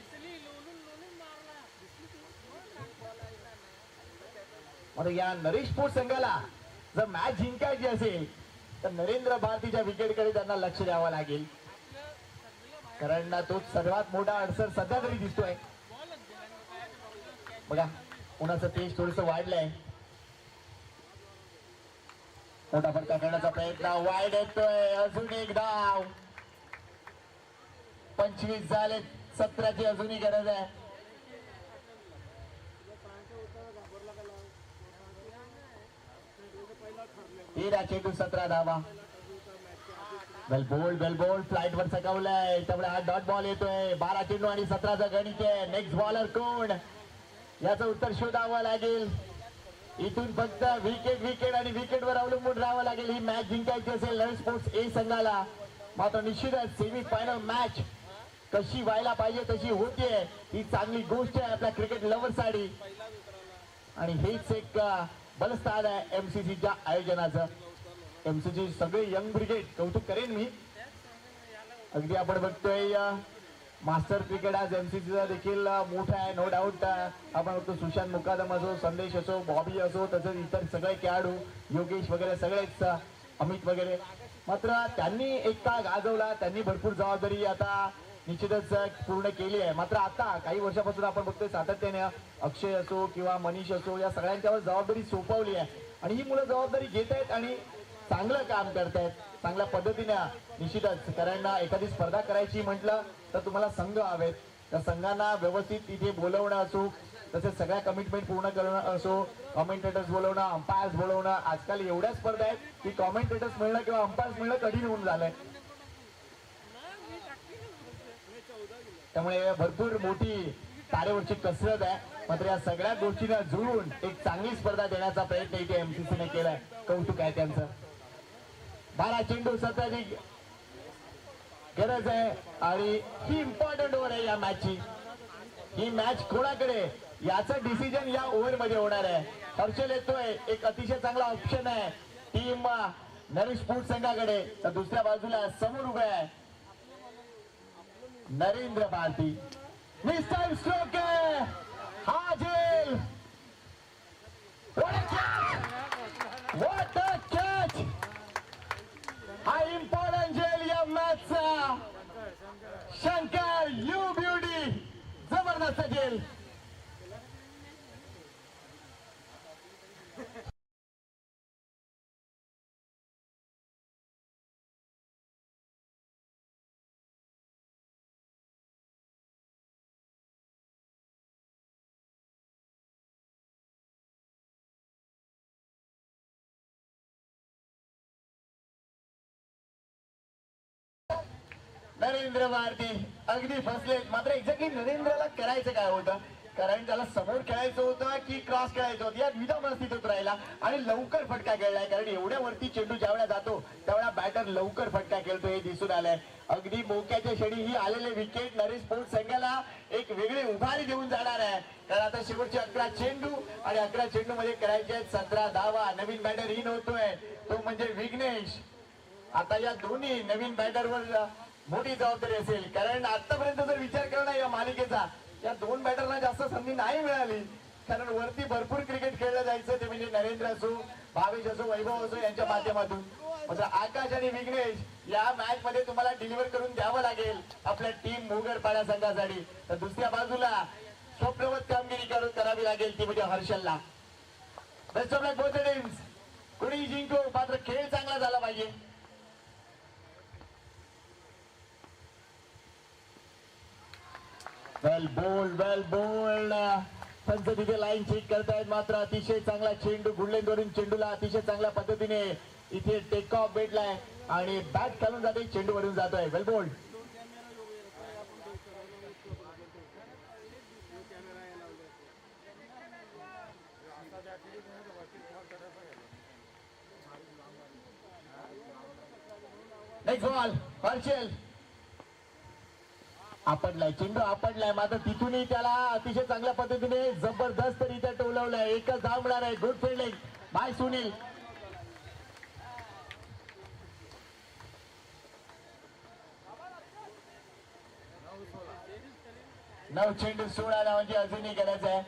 आता या नरेश स्पोर्ट संघाला जर मॅच जिंकायची असेल तर नरेंद्र भारतीच्या विकेटकडे त्यांना लक्ष द्यावं लागेल, कारण तो सर्वात मोठा अडसर सध्या तरी दिसतोय. बघा कोणाचं तेज थोडस वाढलंय. मोठा फटका करण्याचा प्रयत्न, वाईड येतोय. अजून एक धाव. 25 झाले, 17ची अजूनही गरज आहे. 13 चेंडू 17 धावा. वेल बोल्ड फ्लाइट वर सकावलाय, त्यामुळे हा डॉट बॉल येतोय. 12 चेंडू आणि 17चा गणित आहे. नेक्स्ट बॉलर कोण याचं उत्तर शोधावं लागेल. इथून फक्त विकेट आणि विकेटवर अवलंबून राहावं लागेल ही मॅच जिंकायची असेल नरेश स्पोर्ट्स ए संघाला. मात्र निश्चितच सेमी फायनल मॅच कशी व्हायला पाहिजे तशी होतीये, ही चांगली गोष्ट आहे आपल्या क्रिकेट लव्हर्ससाठी. आणि हेच एक बलस्थान आहे एमसीसीच्या आयोजनाचं. एमसीसी सगळे यंग ब्रिगेड कौतुक करेन मी. अगदी आपण बघतोय मास्टर क्रिकेट आज एमसीसीचा देखील मोठा आहे, नो डाऊट. आपण बघतो सुशांत मुकादम असो, संदेश असो, बॉबी असो, तसंच इतर सगळे खेळाडू, योगेश वगैरे सगळेच, अमित वगैरे. मात्र त्यांनी एक काळ गाजवला, त्यांनी भरपूर जबाबदारी आता निश्चितच पूर्ण केली आहे. मात्र आता काही वर्षापासून आपण बघतोय सातत्याने अक्षय असो किंवा मनीष असो या सगळ्यांच्यावर जबाबदारी सोपवली आहे आणि ही मुलं जबाबदारी घेत आहेत आणि चांगलं काम करतायत. चांगल्या पद्धतीने निश्चितच कारण एखादी स्पर्धा करायची म्हटलं तर तुम्हाला संघ हवेत. त्या संघांना व्यवस्थित तिथे बोलवणं असो, तसेच सगळ्या कमिटमेंट पूर्ण करणं असो, कॉमेंटेटर्स बोलवणं, अंपायर्स बोलवणं. आजकाल एवढ्या स्पर्धा आहेत की कॉमेंटेटर्स मिळणं किंवा अंपायर्स मिळणं कठीण होऊन झालंय. त्यामुळे भरपूर मोठी तारेवरची कसरत आहे. मात्र या सगळ्या गोष्टींना जुळवून एक चांगली स्पर्धा देण्याचा प्रयत्न इथे एमसीसीने केलाय. कौतुक आहे त्यांचं. 12 चेंडू सत्राची गरज आहे आणि ही इम्पॉर्टंट ओव्हर आहे या मॅचची. ही मॅच कोणाकडे याचं डिसिजन या ओव्हर मध्ये होणार आहे. हर्षल येतोय, एक अतिशय चांगला ऑप्शन आहे टीम नवी स्पोर्ट्स संघाकडे. तर दुसऱ्या बाजूला समोर उभे आहे नरेंद्र भारती. मिस्टर स्ट्रोक हाजिल. What a catch. हा इम्पॉर्टंट जेल या मॅचचा. Shankar you beauty. जबरदस्त जेल. नरेंद्र भारती अगदी फसले. मात्र एक्झॅक्टली नरेंद्रला करायचं काय होतं, कारण त्याला समोर खेळायचं होतं की क्रॉस खेळायचं होतं या द्विधा मनस्थितीत राहिला आणि लवकर फटका खेळलाय. कारण एवढ्या वरती चेंडू ज्यावेळेला जातो त्यावेळेला बॅटर लवकर फटका खेळतो हे दिसून आलंय. अगदी मोक्याच्या क्षणी ही आलेले विकेट नवी स्पोर्ट्स संघाला एक वेगळी उभारी देऊन जाणार आहे. कारण आता शेवटचे 11 चेंडू आणि 11 चेंडू मध्ये करायचे 17 धावा. नवीन बॅटर इन होतोय तो म्हणजे विघ्नेश. आता या दोन्ही नवीन बॅटरवर मोठी जबाबदारी असेल, कारण आतापर्यंत जर विचार केला या मालिकेचा या दोन बॅटरना जास्त संधी नाही मिळाली. कारण वरती भरपूर क्रिकेट खेळलं जायचं, ते म्हणजे नरेंद्र असो, भावेश असो, वैभव असो यांच्या माध्यमातून. मात्र आकाश आणि विघ्नेश या मॅच मध्ये तुम्हाला डिलिव्हर करून द्यावं लागेल आपल्या टीम मोगरपाडा संघासाठी. तर दुसऱ्या बाजूला स्वप्नवत कामगिरी करावी लागेल ती म्हणजे हर्षलला. Best of luck both teams. कोणी जिंको, मात्र खेळ चांगला झाला पाहिजे. Well bowled. पंच तिथे लाईन चेक करतायत. मात्र अतिशय चांगला चेंडू गुडलेंवरून चेंडूला अतिशय चांगल्या पद्धतीने इथे टेक ऑफ भेटलाय आणि बॅट खालून जाते, चेंडू वरून जातोय. Well bowled. Next ball Harshal. आपडलाय चेंडू, आपडलाय. मात्र तिथूनही त्याला अतिशय चांगल्या पद्धतीने जबरदस्त रित्या टोलवलंय. एकच धाव मिळणार आहे. Good fielding by Sunil. नऊ चेंडू 16 धावांची अजूनही गरज आहे.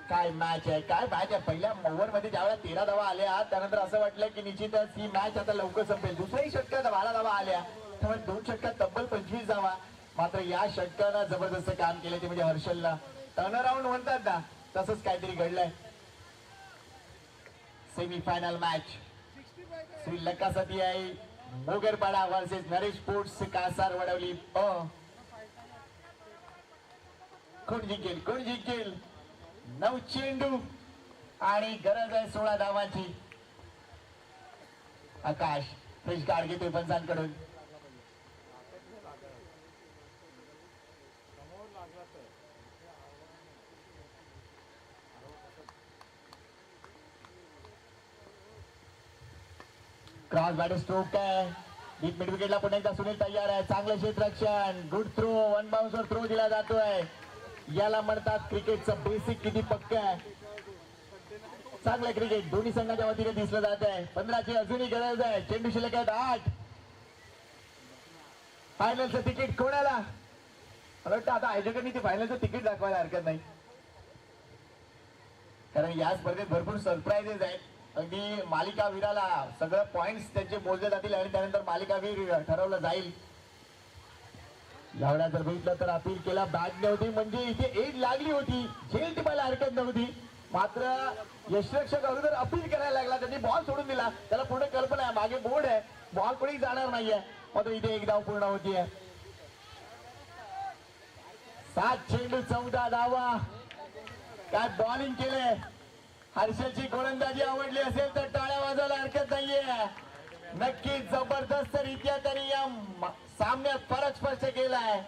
काय मॅच आहे, काय मॅच आहे. पहिल्या ओव्हर मध्ये ज्यावेळेला 13 धावा आल्या त्यानंतर असं वाटलं की निश्चितच ही मॅच आता लवकर संपेल. दुसऱ्याही षटकात 12 धावा आल्या, त्यामुळे 2 षटकात तब्बल 25 धावा. मात्र या षटकानं जबरदस्त काम केलं ते म्हणजे हर्षलला. टर्नअराउंड म्हणतात ना, तसंच काहीतरी घडलंय. सेमीफायनल मॅच श्रीलंका सती आहे मोगरपाडा वर्सेस नरेश स्पोर्ट्स कासार वडवली. कोण जिंकेल. 9 चेंडू आणि गरज आहे 16 धावांची. आकाश फ्रेश गार्ड घेतोय पंचांकडून. क्रॉस बॅट स्ट्रोक आहे. डीप मिड विकेटला पुन्हा एकदा सुनील तयार आहे. चांगलं क्षेत्ररक्षण. Good throw. One bouncer throw दिला जातोय. याला म्हणतात क्रिकेटचं बेसिक किती पक्क आहे. चांगलं क्रिकेट दोन्ही संघाच्या वतीने दिसलं जात आहे. 15ची अजूनही गरज आहे. चेंडू शिल्लक आहेत 8. फायनलचं तिकीट कोणाला? मला वाटतं आता आयोजकांनी ते फायनलचं तिकीट दाखवायला हरकत नाही, कारण या स्पर्धेत भरपूर सरप्राइजेस आहेत. अगदी मालिकावीराला सगळं पॉइंट्स त्यांचे मोजले जातील आणि त्यानंतर मालिकावीर ठरवलं जाईल. यावेळेला जर बघितलं तर अपील केला बॅट नव्हती, म्हणजे इथे एज लागली होती. झेल टिपायला हरकत नव्हती. मात्र यशरक्षक अगोदर अपील करायला लागला, त्यांनी बॉल सोडून दिला. त्याला पूर्ण कल्पना आहे मागे बोर्ड आहे, बॉल कोणी जाणार नाहीये. मात्र इथे एक धाव पूर्ण होतीये. 7 चेंडू 14 धावा. काय बॉलिंग केले. हर्षलची गोलंदाजी आवडली असेल तर टाळ्या वाजवायला हरकत नाहीये. नक्कीच जबरदस्त रित्या त्यांनी या सामन्यात फरक स्पष्ट केलाय.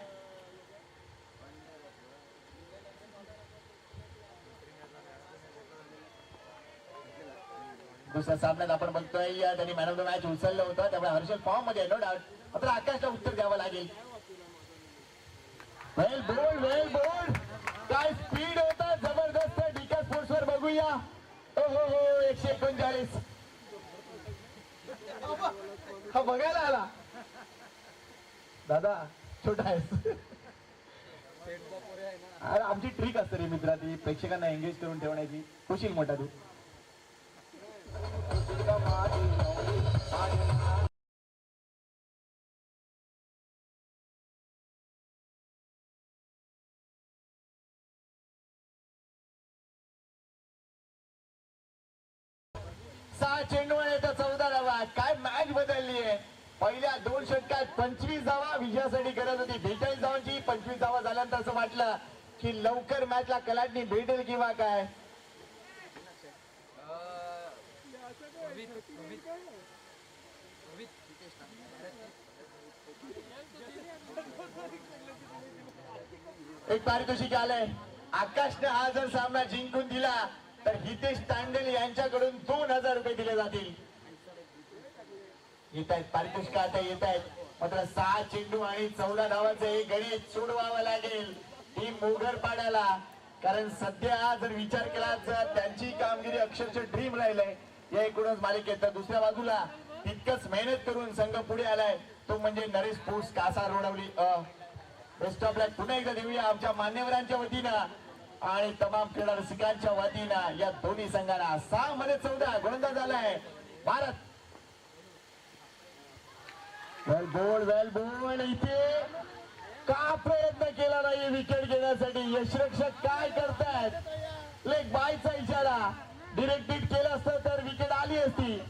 दुसऱ्या सामन्यात आपण बघतोय त्यांनी मॅन ऑफ द मॅच उचललं होतं, त्यामुळे हर्षल फॉर्म मध्ये नो डाऊट. मात्र आकाशला उत्तर द्यावं लागेल. वेल बोल्ड काय स्पीड होता जबरदस्त. डिका स्पोर्ट्स वर बघूया. हो 139 हा बघायला आला. दादा छोटा आहेस. अरे आमची ट्रिक असते रे मित्रा, ती प्रेक्षकांना एंगेज करून ठेवण्याची. खुशील मोठा तू. चेंडू आणि 14 धावा. काय मॅच बदलली आहे. पहिल्या 2 षटकात 25 धावा विजयासाठी गरज होती. 42 धावांची 25 धावा झाल्यानंतर असं वाटलं की लवकर मॅचला कलाटणी भेटेल किंवा काय. एक पारितोषिक आलंय. आकाशने हा जर सामना जिंकून दिला तर हितेश तांडेल यांच्याकडून 2000 रुपये दिले जातील. येत आहेत पारितोषिक आता येत आहेत. मात्र 6 चेंडू आणि 14 धावांचं हे गणित सोडवावं लागेल टीम मोगर पाड्याला. कारण सध्या जर विचार केला तर त्यांची कामगिरी अक्षरशः ड्रीम राहिलंय या एकूणच मालिकेत. तर दुसऱ्या बाजूला तितकंच मेहनत करून संघ पुढे आलाय तो म्हणजे नरेश स्पोर्ट्स कासा रोडवली. बेस्ट ऑफ लक पुन्हा एकदा देऊया आमच्या मान्यवरांच्या वतीनं आणि तमाम क्रीडा रसिकांच्या वतीनं या दोन्ही संघाला. 6 मध्ये 14 गोलंदाज झालाय भारत. वेल बोल्ड इथे का प्रयत्न केला नाही विकेट घेण्यासाठी. यशरक्षक काय करतायत. लेग बायचा इशारा. डिरेक्ट हिट केलं असतं तर विकेट आली असती.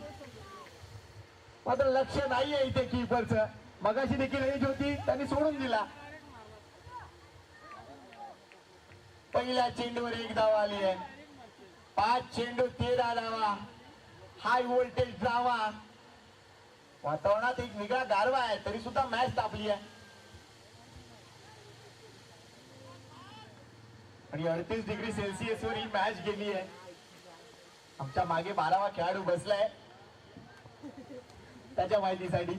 मात्र लक्ष नाहीये इथे कीपरचं. मगाशी देखील एज होती त्यांनी सोडून दिला. पहिल्या चेंडूवर 1 धाव आली आहे. 5 चेंडू 13 धावा. High voltage drama. वातावरणात एक वेगळा गारवा आहे तरी सुद्धा मॅच तापली आहे. आणि 38 डिग्री सेल्सिअस वर ही मॅच गेली आहे. आमच्या मागे 12वा खेळाडू बसलाय त्याच्या माहितीसाठी.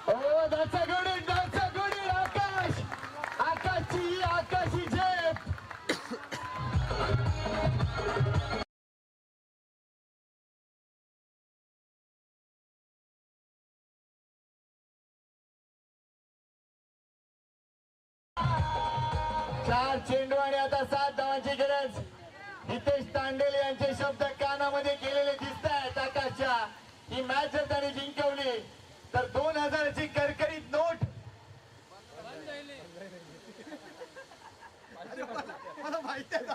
Oh, that's a good hit, that's a good hit, आकाश. आकाशी झेप. चार चेंडू आणि आता 7 धावांची गरज. हितेश तांडेल यांचे शब्द कानामध्ये गेलेले दिसत आहेत आकाशच्या. ही मॅच जर त्याने जिंकवली तर 2000ची करकरीत नोट. मला माहिती आहे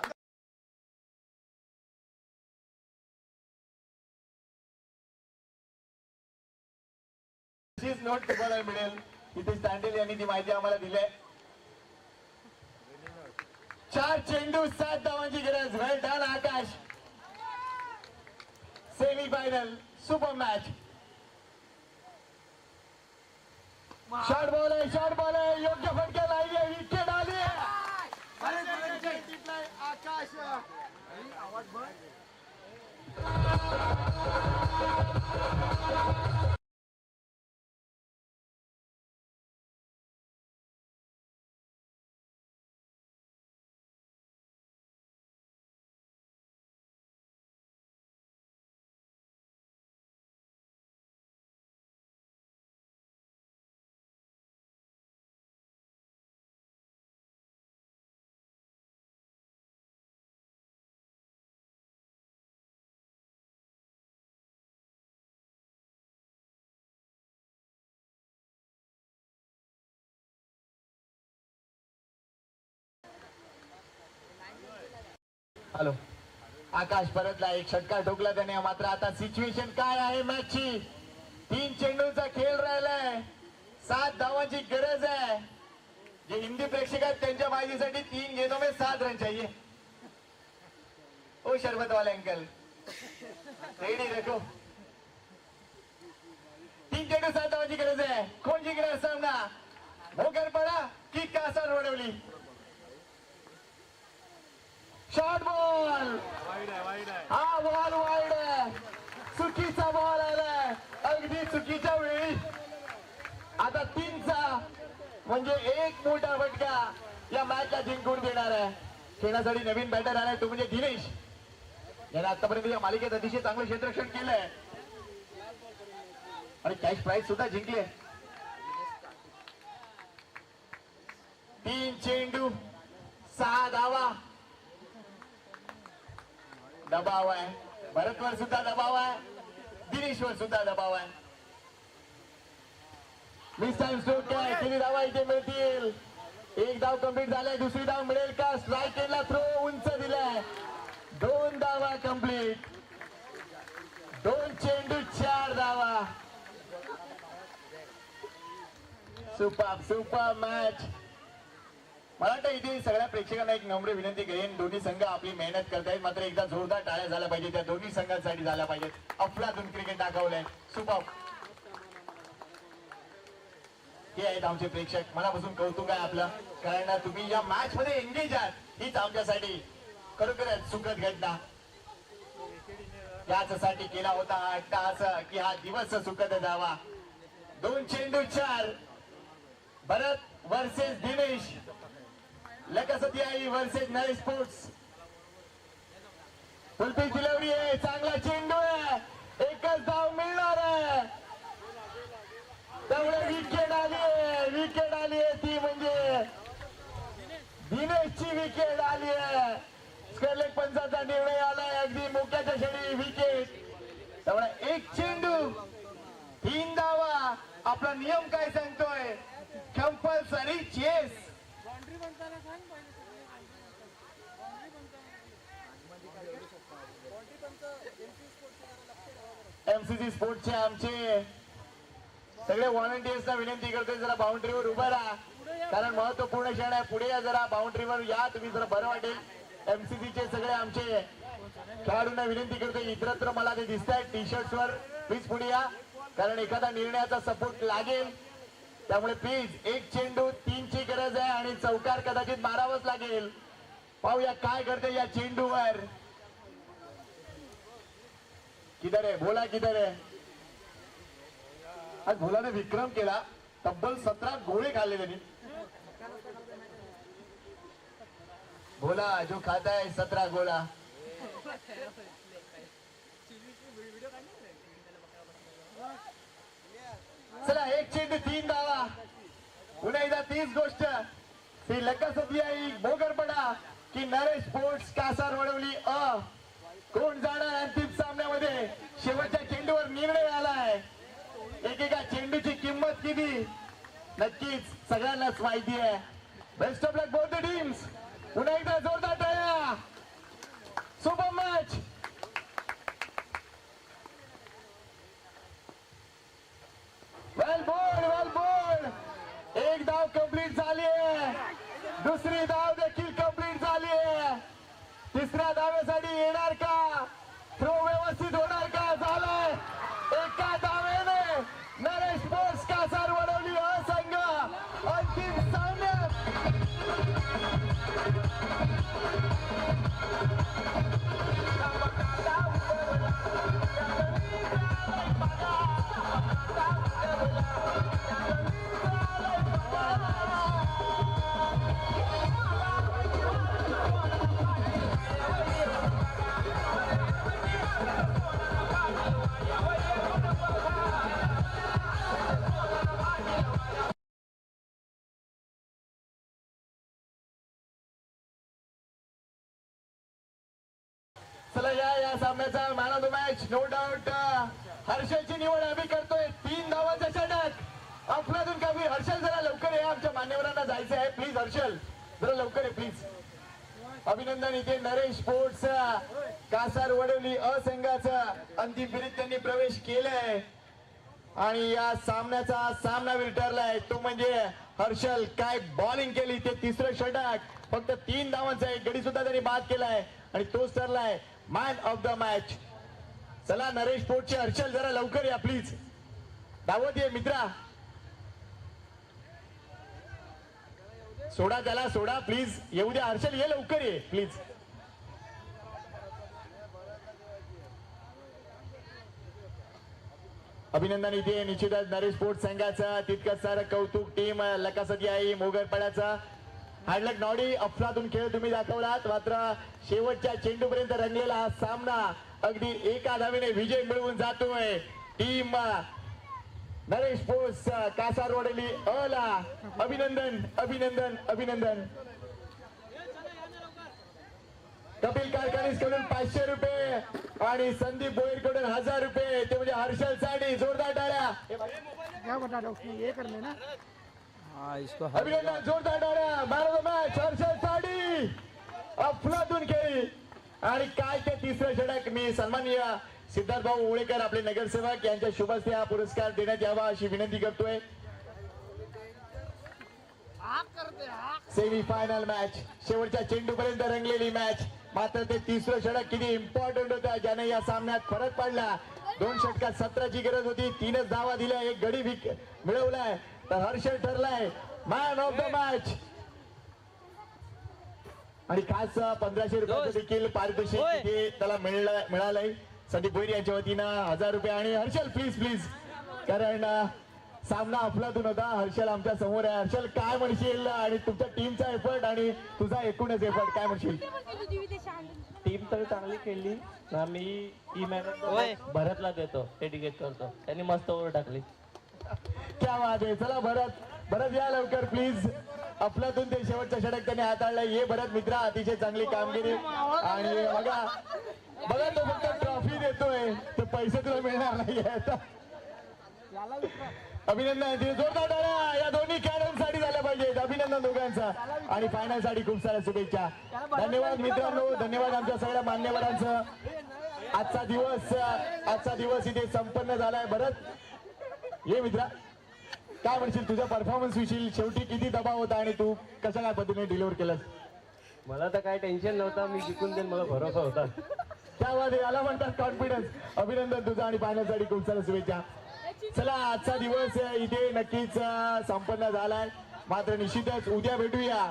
नोट तुम्हाला मिळेल. हितेश तांडेल यांनी ती माहिती आम्हाला दिली आहे. 4 चेंडू 7 धावांची गरज. Well done Akash. Semi final super match. Short ball आहे योग्य फटका लागली. विकेट आली. आकाश आवाज बंद. हॅलो आकाश परतला, एक षटकार ठोकला त्याने. मात्र आता सिच्युएशन काय आहे मॅचची? 3 चेंडूचा खेळ राहिलाय, 7 धावांची गरज आहे. जे हिंदी प्रेक्षक आहेत त्यांच्या माहितीसाठी 3 गेंदों में 7 रन चाहिए. ओ शरबत वाले अंकल रेडी रखो. 3 चेंडू 7 धावांची गरज आहे. कोण जिंकणार सामना? भोकर पडा की कासार वडवली? शॉर्ट बॉल, हा बॉल वाईड आहे. चुकीचा बॉल आलाय अगदी चुकीच्या वेळी. आता 3चा म्हणजे 1 मोठा फटका या मॅचला जिंकून देणार आहे. खेळण्यासाठी नवीन बॅटर आलाय तो म्हणजे दिनेश. याने आतापर्यंत या मालिकेत अतिशय चांगलं क्षेत्ररक्षण केलंय आणि कॅश प्राइज सुद्धा जिंकले. 3 चेंडू 6 धावा. दबाव आहे, भरतवर सुद्धा दबाव आहे, दिनेशवर सुद्धा दबाव आहे. मिस टाइम स्ट्रोक काय, किती धावा इथे मिळतील? 1 धाव कंप्लीट झालाय, दुसरी धाव मिळेल का? स्ट्राईक केला, थ्रो उंच दिलाय. 2 धावा कंप्लीट. 2 चेंडू 4 धावा. Super match. मला वाटतं इथे सगळ्या प्रेक्षकांना एक नम्र विनंती करेन, दोन्ही संघ आपली मेहनत करतायत, मात्र एकदा जोरदार टाळ्या झाल्या पाहिजे, त्या दोन्ही संघांसाठी झाल्या पाहिजेत. अफलातून क्रिकेट दाखवलंय. सुपर. हे आहेत आमचे प्रेक्षक, मनापासून कौतुक आहे आपलं, कारण तुम्ही या मॅच मध्ये एंगेज आहात. हीच आमच्यासाठी खरोखरच सुखद घटना. यासाठी केला होता हा अट्टाहास की हा दिवस सुखद जावा. 2 चेंडू 4. भरत वर्सेस दिनेश, लकसतियाई versus Naresh sports. Full pitch delivery आहे, चांगला चेंडू आहे, एकच धाव मिळणार आहे. त्यामुळे विकेट आली आहे ती म्हणजे दिनेशची विकेट आली आहे. स्क्वेअरलेग पंचाचा निर्णय आलाय अगदी मोक्याच्या क्षणी विकेट. त्यामुळे 1 चेंडू 3 धावा. आपला नियम काय सांगतोय? Compulsory chess. एमसीसी स्पोर्ट्सचे आमचे सगळे व्हॉलंटियर्सना विनंती करतोय, जरा बाउंड्रीवर उभा राहा, कारण महत्वपूर्ण क्षण आहे. पुढे या, जरा बाउंड्रीवर या तुम्ही, जरा बरं वाटेल. एमसीसीचे सगळे आमचे खेळाडूंना विनंती करतोय, इतरत्र मला ते दिसत आहे टी शर्ट्सवर, प्लीज पुढे या, कारण एखादा निर्णयाचा सपोर्ट लागेल. त्यामुळे प्लीज 1 चेंडू 3 ची गरज आहे आणि चौकार कदाचित मारावंच लागेल. पाहूया काय करते या चेंडूवर. किधर आहे भोला, किधर आहे? आज भोलाने विक्रम केला, तब्बल 17 गोळे खाल्ले त्यांनी. भोला जो खाता है 17 गोळा. चला 1 चेंडू 3 धावा. पुन्हा एकदा तीच गोष्ट, ती लकसतियाई भोगरपडा की नरेश स्पोर्ट्स कासार वडवली कोण जाणार अंतिम सामन्यामध्ये? शेवटच्या चेंडूवर निर्णय आलाय. एकेका चेंडूची किंमत किती नक्कीच सगळ्यांनाच माहिती आहे. Best of luck both the teams. पुन्हा एकदा जोरदार टाळ्या. Super match. वेल बोल्ड. 1 धाव कंप्लीट झाली आहे, दुसरी धाव देखील कंप्लीट झाली आहे. तिसऱ्या धावेसाठी येणार का? थ्रो व्यवस्थित होणार का? झालाय. एका धावेने नरेश स्पोर्ट्स कासार वडवली संघ अंतिम सामन्यात. चला या सामन्याचा man of the match no doubt हर्षलची निवड आम्ही करतोय. 3 धावांचा षटक अफलातून कमी. हर्षल जरा लवकर या, आमच्या मान्यवरांना जायचं आहे. प्लीज हर्षल जरा लवकर आहे प्लीज. अभिनंदन इथे नरेश स्पोर्ट्स कासार वडवली अ संघाचा अंतिम फेरीत त्यांनी प्रवेश केलाय आणि या सामन्याचा सामनावीर ठरलाय तो म्हणजे हर्षल. काय बॉलिंग केली, ते तिसरं षटक, फक्त 3 धावांचा एक गडी सुद्धा त्यांनी बाद केलाय आणि तोच ठरलाय मॅन ऑफ द मॅच. चला नरेश स्पोर्ट्सचे हर्षल जरा लवकर या प्लीज, धावत ये मित्रा, सोडा त्याला, सोडा प्लीज, येऊ द्या हर्षल, ये लवकर ये प्लीज. अभिनंदन इथे निश्चितच नरेश स्पोर्ट्स संघाचं तितकंच सारं कौतुक टीम लकासती आहे मोगरपाड्याचा. हार्डलक नॉडी अफलातून खेळ तुम्ही दाखवलात, मात्र शेवटच्या चेंडूपर्यंत रंगलेला हा सामना अगदी एका धावेने विजय मिळवून जातोय टीम नरेश स्पोर्ट्स कासार वडली अला. अभिनंदन अभिनंदन अभिनंदन. कपिल कारखानीस कडून 500 रुपये आणि संदीप बोईर कडून 1000 रुपये, ते म्हणजे हर्षल साठी जोरदार टाळ्या. हाँ इसको अभिनंदन, जोरदार टाळ्या. Man of the match Harshal साठी अफलातून खेळी. आणि काय ते तिसरं षटक, मी सन्माननीय सिद्धार्थ भाऊ ओळेकर आपले नगरसेवक यांच्या शुभ हस्ते हा पुरस्कार देण्यात यावा अशी विनंती करतोय. सेमी फायनल मॅच, शेवटच्या चेंडूपर्यंत रंगलेली मॅच, मात्र ते तिसरं षटक किती इम्पॉर्टंट होतं ज्याने या सामन्यात फरक पडला. 2 षटकात 17ची गरज होती, 3च धावा दिल्या, एक गडी मिळवलाय, तर हर्षल ठरलाय मॅन ऑफ द मॅच. आणि खास 1500 रुपयाचं देखील पारितोषिक तिथे त्याला मिळालंय. संदीप भोईर यांच्या वतीनं 1000 रुपये. आणि हर्षल प्लीज प्लीज, कारण सामना अफलातून होता. हर्षल आमच्या समोर आहे. हर्षल काय म्हणशील, आणि तुमच्या टीमचा एफर्ट आणि तुझा एकूणच एफर्ट काय म्हणशील? टीम तर चांगली खेळली ना, मी ही मॅच भरतला देतो, डेडिकेट करतो, त्यांनी मस्त ओव्हर टाकली. क्या बात आहे. चला भरत या लवकर प्लीज. अफलातून ते शेवटच्या षटक त्यांनी हाताळलंय. ये भरत मित्रा, अतिशय चांगली कामगिरी. आणि बघा बघा, तो फक्त ट्रॉफी देतोय, ते पैसे तुला मिळणार नाही आहेत. अभिनंदन, जोरदार टाळ्या या दोन्ही खेळाडूंसाठी झाल्या पाहिजेत. अभिनंदन दोघांचा. आणि फायनल साठी खूप साऱ्या शुभेच्छा. धन्यवाद मित्रांनो, धन्यवाद आमच्या सगळ्या मान्यवरांचं. आजचा दिवस इथे संपन्न झालाय. भरत ये मित्रा, काय म्हणशील तुझ्या परफॉर्मन्स विषयी? शेवटी किती दबाव होता आणि तू कशा काय पद्धतीने डिलिव्हर केलंस? मला तर काय टेन्शन नव्हता, मी जिंकून देईन मला भरोसा होता. त्यामध्ये याला म्हणतात कॉन्फिडन्स. अभिनंदन तुझं आणि फायनलसाठी खूप साऱ्या शुभेच्छा. चला आजचा दिवस इथे नक्कीच संपन्न झालाय, मात्र निश्चितच उद्या भेटूया.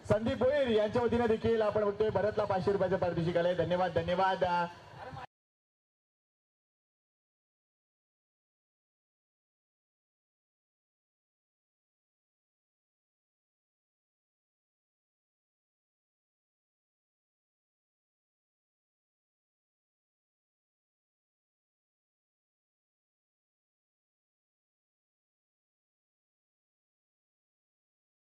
संदीप भोईर यांच्या वतीने देखील आपण बघतोय भरतला 500 रुपयाचं पारितोषिक आलंय. धन्यवाद धन्यवाद.